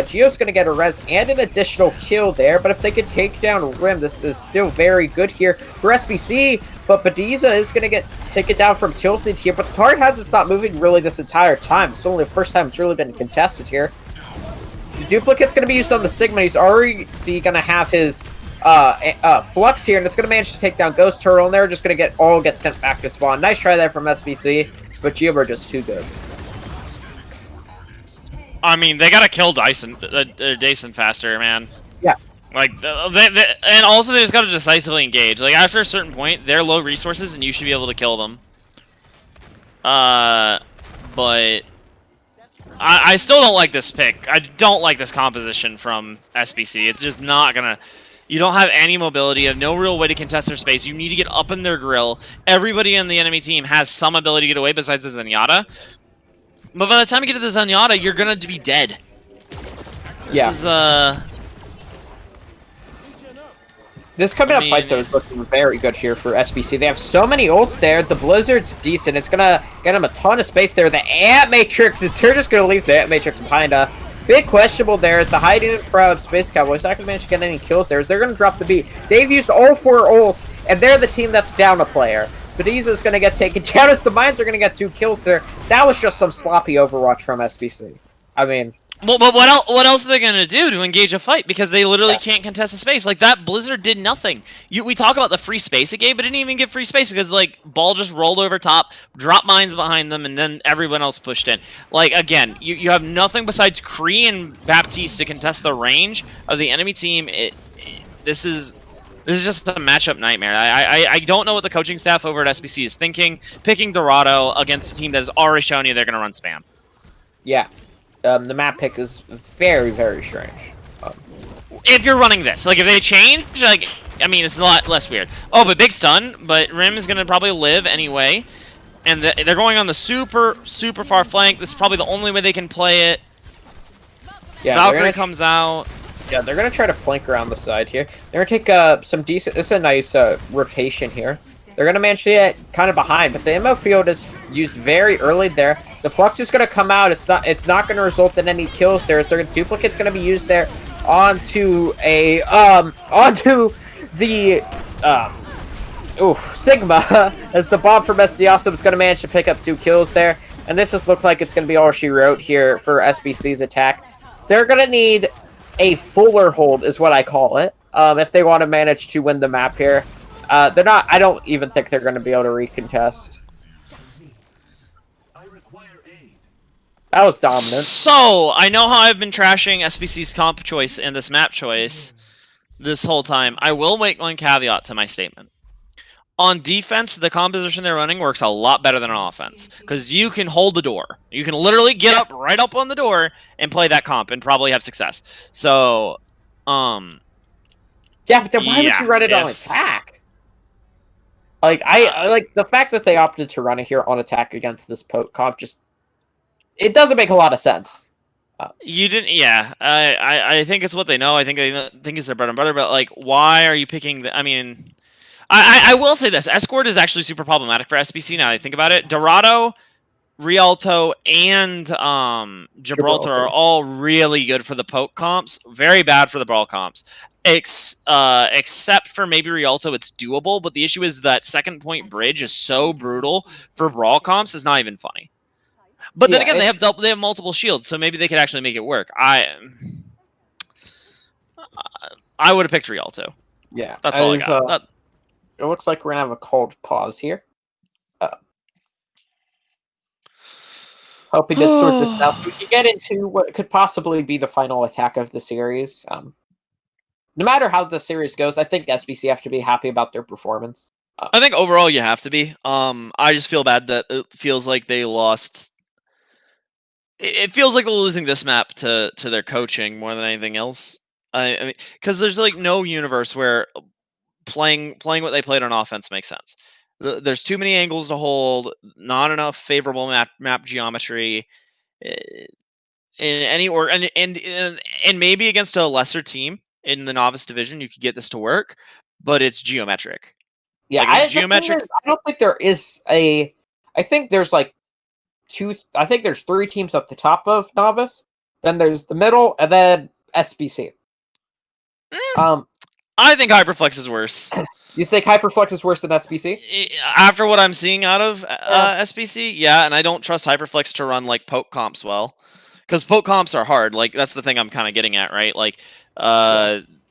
Geo's going to get a res and an additional kill there, but if they can take down Rim, this is still very good here for SBC, but Badiza is going to take it down from Tilted here, but the card hasn't stopped moving really this entire time. It's only the first time it's really been contested here. The duplicate's going to be used on the Sigma. He's already going to have his Flux here, and it's going to manage to take down Ghost Turtle, and they're just going to get sent back to spawn. Nice try there from SBC, but Geo are just too good. I mean, they got to kill Dyson faster, man. Yeah. Like, and also they just got to decisively engage. Like, after a certain point, they're low resources, and you should be able to kill them. But I still don't like this pick. I don't like this composition from SBC. It's just not gonna. You don't have any mobility. You have no real way to contest their space. You need to get up in their grill. Everybody in the enemy team has some ability to get away besides the Zenyatta. But by the time you get to the Zenyatta, you're gonna be dead. This is This coming up fight, though, is looking very good here for SBC. They have so many ults there. The Blizzard's decent. It's going to get them a ton of space there. The Ant Matrix, they're just going to leave the Ant Matrix behind. Big questionable there is the hiding in front of Space Cowboys. Not going to manage to get any kills there. As they're going to drop the beat. They've used all 4 ults, and they're the team that's down a player. Badiza's going to get taken down as the Mines are going to get 2 kills there. That was just some sloppy Overwatch from SBC. I mean, well, but what else are they gonna do to engage a fight? Because they literally can't contest the space. Like, that Blizzard did nothing. We talk about the free space it gave, but it didn't even give free space because, like, Ball just rolled over top, dropped mines behind them, and then everyone else pushed in. Like, again, you have nothing besides Kree and Baptiste to contest the range of the enemy team. This is This is just a matchup nightmare. I don't know what the coaching staff over at SBC is thinking, picking Dorado against a team that has already shown you they're going to run spam. Yeah. The map pick is very, very strange. If you're running this, like if they change, like, I mean, it's a lot less weird. Oh, but big stun, but Rim is going to probably live anyway. And they're going on the super, super far flank. This is probably the only way they can play it. Yeah, Valkyrie comes out. Yeah, they're going to try to flank around the side here. They're going to take some decent... This is a nice rotation here. They're going to manage to get kind of behind, but the ammo field is used very early there. The Flux is going to come out. It's not going to result in any kills there. Duplicate's going to be used there onto a... onto the... Sigma, as the bomb from SD Awesome is going to manage to pick up 2 kills there. And this just looks like it's going to be all she wrote here for SBC's attack. They're going to need a fuller hold, is what I call it, if they want to manage to win the map here. They're not... I don't even think they're going to be able to recontest. That was dominant. So, I know how I've been trashing SBC's comp choice and this map choice this whole time. I will make one caveat to my statement. On defense, the composition they're running works a lot better than on offense. Because you can hold the door. You can literally get up right up on the door and play that comp and probably have success. So, yeah, but then why would you run it on attack? Like, I like the fact that they opted to run it here on attack against this poke comp just... It doesn't make a lot of sense. You didn't... Yeah, I think it's what they know. I think they think it's their bread and butter. But, like, why are you picking... I mean... I will say this. Escort is actually super problematic for SBC now that I think about it. Dorado, Rialto, and Gibraltar are all really good for the poke comps. Very bad for the brawl comps. Except for maybe Rialto, it's doable. But the issue is that second point bridge is so brutal for brawl comps, it's not even funny. But then again, they have multiple shields, so maybe they could actually make it work. I would have picked Rialto. Yeah. That's all I got. It looks like we're going to have a cold pause here. Hoping to sort this out. We can get into what could possibly be the final attack of the series. No matter how the series goes, I think SBC have to be happy about their performance. I think overall you have to be. I just feel bad that it feels like they lost... It feels like they're losing this map to their coaching more than anything else. I mean, because there's like no universe where... Playing what they played on offense makes sense. There's too many angles to hold, not enough favorable map geometry, in any or and maybe against a lesser team in the novice division you could get this to work, but it's geometric. Yeah, like, geometric. I don't think there is a. I think there's like two. I think there's 3 teams at the top of novice. Then there's the middle, and then SBC. I think Hyperflex is worse. You think Hyperflex is worse than SBC? After what I'm seeing out of SBC, yeah, and I don't trust Hyperflex to run like poke comps well. Because poke comps are hard. Like, that's the thing I'm kind of getting at, right? Like,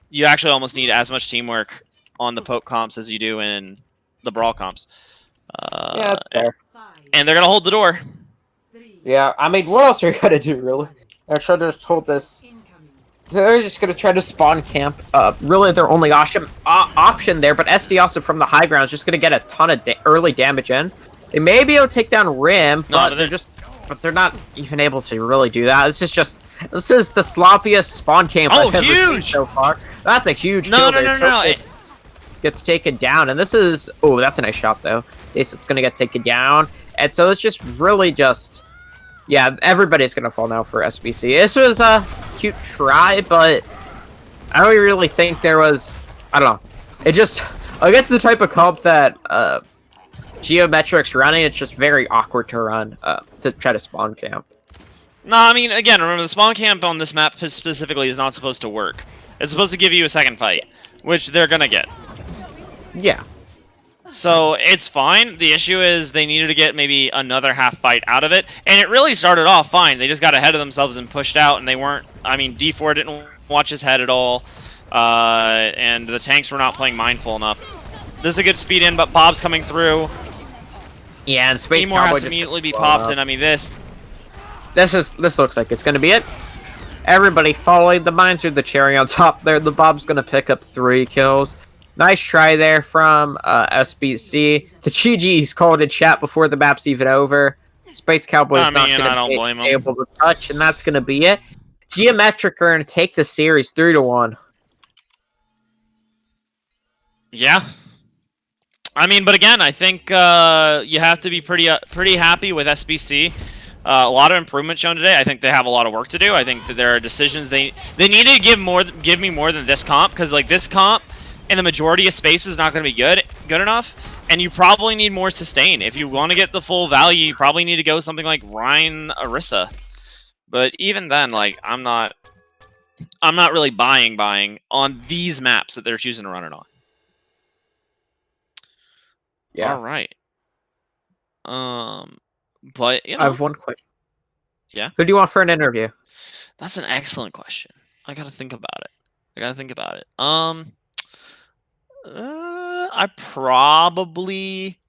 you actually almost need as much teamwork on the poke comps as you do in the brawl comps. Yeah, that's fair. And they're going to hold the door. Yeah, I mean, what else are you going to do, really? They're trying to hold this... They're just going to try to spawn camp. Really, their only option there, but SD also from the high ground is just going to get a ton of early damage in. They may be able to take down Rim, but they're not even able to really do that. This is the sloppiest spawn camp I've ever seen so far. That's a huge kill. No. Gets taken down, and this is... Oh, that's a nice shot, though. It's going to get taken down, and so it's just really just... Yeah, everybody's going to fall now for SBC. This was a cute try, but I don't really think there was... I don't know. It just... Against the type of comp that Geometric's running, it's just very awkward to run, to try to spawn camp. No, I mean, again, remember, the spawn camp on this map specifically is not supposed to work. It's supposed to give you a second fight, which they're going to get. Yeah. So, it's fine. The issue is they needed to get maybe another half fight out of it. And it really started off fine. They just got ahead of themselves and pushed out, and they weren't... I mean, D4 didn't watch his head at all. And the tanks were not playing mindful enough. This is a good speed in, but Bob's coming through. Yeah, and Space Seymour has to immediately be popped, and I mean, this looks like it's going to be it. Everybody following the mines are the cherry on top there. The Bob's going to pick up 3 kills. Nice try there from SBC. The GG's called in chat before the map's even over. Space Cowboy's I not mean, going I to don't be blame him. able to touch, and that's going to be it. Geometric are going to take the series 3-1. Yeah. I mean, but again, I think you have to be pretty happy with SBC. A lot of improvement shown today. I think they have a lot of work to do. I think that there are decisions they need to give me more than this comp, because like this comp in the majority of spaces is not going to be good enough, and you probably need more sustain. If you want to get the full value, you probably need to go something like Rhine Orisa. But even then, like I'm not really buying on these maps that they're choosing to run it on. Yeah. All right. But you know, I have one question. Yeah. Who do you want for an interview? That's an excellent question. I gotta think about it. I probably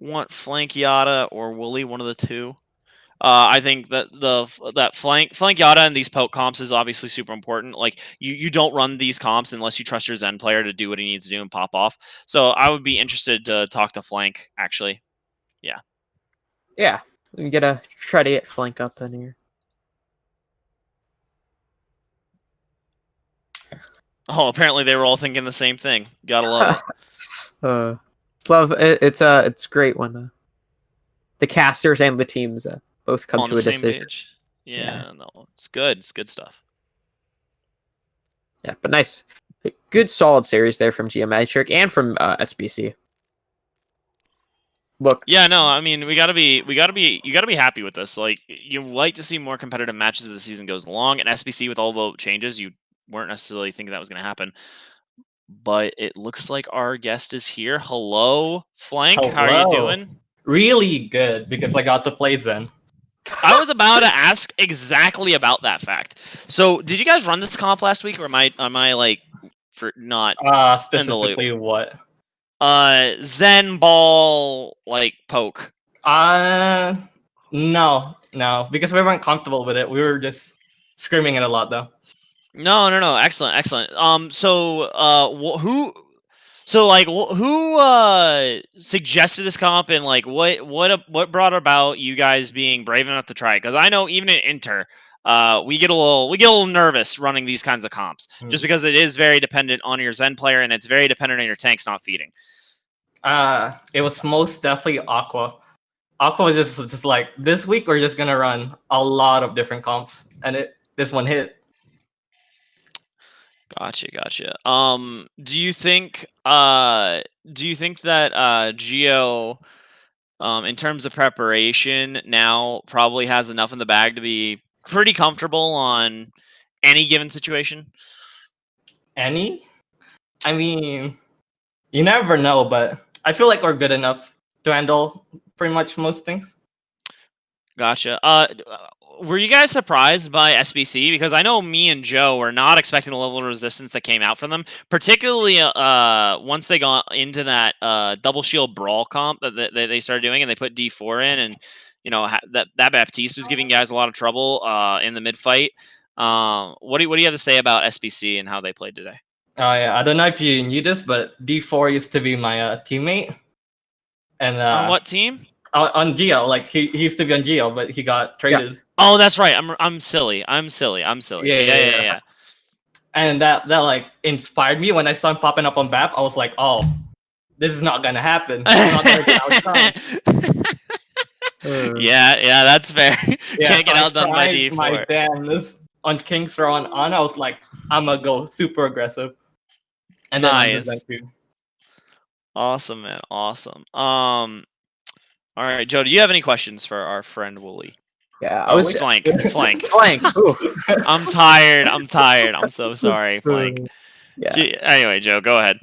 want Flank Yada or Wooly, one of the two. I think that that Flank Yada and these poke comps is obviously super important. Like you don't run these comps unless you trust your Zen player to do what he needs to do and pop off. So I would be interested to talk to Flank, actually. Yeah. Yeah. We get a try to get Flank up in here. Oh, apparently they were all thinking the same thing. Gotta love it. It's great when the casters and the teams both come On to the a same decision. page. Yeah, no, it's good. It's good stuff. Yeah, but nice, good solid series there from Geometric and from SBC. Look, Yeah, no, I mean you gotta be happy with this. Like you like to see more competitive matches as the season goes along, and SBC with all the changes, you weren't necessarily thinking that was gonna happen. But it looks like our guest is here. Hello, Flank. How are you Hello. doing? Really good, because I got to play Zen. I was about to ask exactly about that fact. So, did you guys run this comp last week, or am I like for not in the loop? Specifically what? Zen ball like poke. No, because we weren't comfortable with it. We were just screaming it a lot, though. No. Excellent. Who? So like, who suggested this comp, and like, what brought about you guys being brave enough to try it? Because I know even in Inter, we get a little nervous running these kinds of comps, just because it is very dependent on your Zen player, and it's very dependent on your tanks not feeding. It was most definitely Aqua. Aqua was just like, this week we're just gonna run a lot of different comps, and this one hit. Gotcha. Do you think that Geo, in terms of preparation, now probably has enough in the bag to be pretty comfortable on any given situation? I mean, you never know, but I feel like we're good enough to handle pretty much most things. Gotcha. Were you guys surprised by SBC? Because I know me and Joe were not expecting the level of resistance that came out from them, particularly once they got into that double shield brawl comp that they started doing, and they put D4 in, and that Baptiste was giving guys a lot of trouble in the mid fight. What do you have to say about SBC and how they played today? Oh yeah, I don't know if you knew this, but D4 used to be my teammate. And on what team? On Geo, like he used to be on Geo, but he got traded. Yeah. Oh, that's right. I'm silly. Yeah. And that like inspired me when I saw him popping up on BAP. I was like, oh, this is not gonna happen. I'm not gonna get outdone. Yeah, that's fair. Yeah, Can't get outdone by D4. My damnness on King's Row on. I was like, I'm gonna go super aggressive. And nice. Then awesome, man. Awesome. All right, Joe, do you have any questions for our friend Wooly? Yeah, I was Flank. I'm tired. I'm so sorry, Flank. Yeah. Anyway, Joe, go ahead.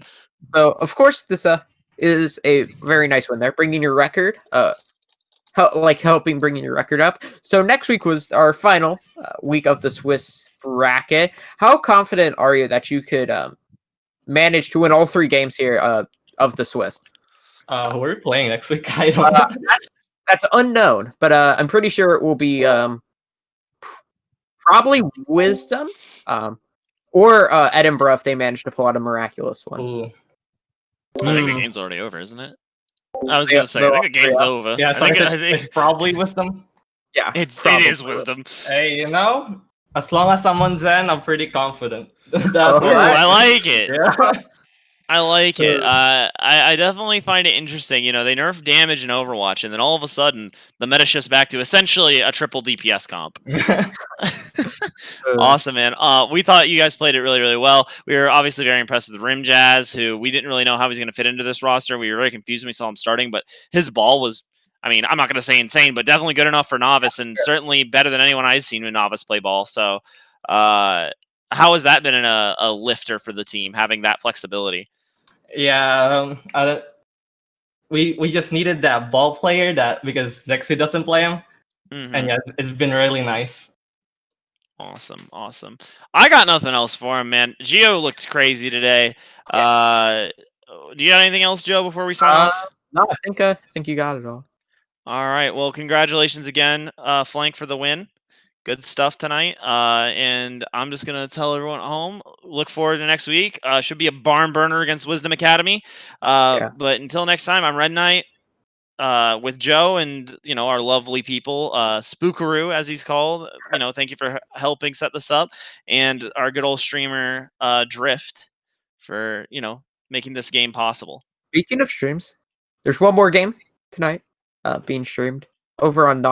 So, of course, this is a very nice one there, bringing your record, helping bringing your record up. So next week was our final week of the Swiss bracket. How confident are you that you could manage to win all 3 games here of the Swiss? Who are we playing next week? I don't know. That's unknown, but I'm pretty sure it will be probably Wisdom or Edinburgh if they manage to pull out a miraculous one. Ooh. I think the Hmm. game's already over, isn't it? I was Yeah, gonna say, I think the game's over. Yeah, I so think, it's probably wisdom. Yeah, it probably. is wisdom. Hey, you know, as long as someone's in, I'm pretty confident. That's All Ooh, right. I like it. Yeah. I like it. Uh, I definitely find it interesting. You know, they nerf damage in Overwatch, and then all of a sudden, the meta shifts back to essentially a triple DPS comp. Awesome, man. We thought you guys played it really, really well. We were obviously very impressed with Rim Jazz, who we didn't really know how he's going to fit into this roster. We were very confused when we saw him starting, but his ball was, I mean, I'm not going to say insane, but definitely good enough for Novice, and certainly better than anyone I've seen in Novice play ball. So, how has that been a lifter for the team, having that flexibility? yeah, we just needed that ball player that because Zexu doesn't play him, and yeah, it's been really nice. Awesome, awesome. I got nothing else for him, man. Gio looked crazy today. Do you got anything else, Joe, before we sign off? No, I think you got it all. All right. Well, congratulations again, Flank, for the win. Good stuff tonight. And I'm just gonna tell everyone at home, look forward to next week. Should be a barn burner against Wisdom Academy. Yeah. But until next time, I'm Red Knight. With Joe and our lovely people, Spookaroo as he's called. Thank you for helping set this up, and our good old streamer Drift for making this game possible. Speaking of streams, there's one more game tonight being streamed over on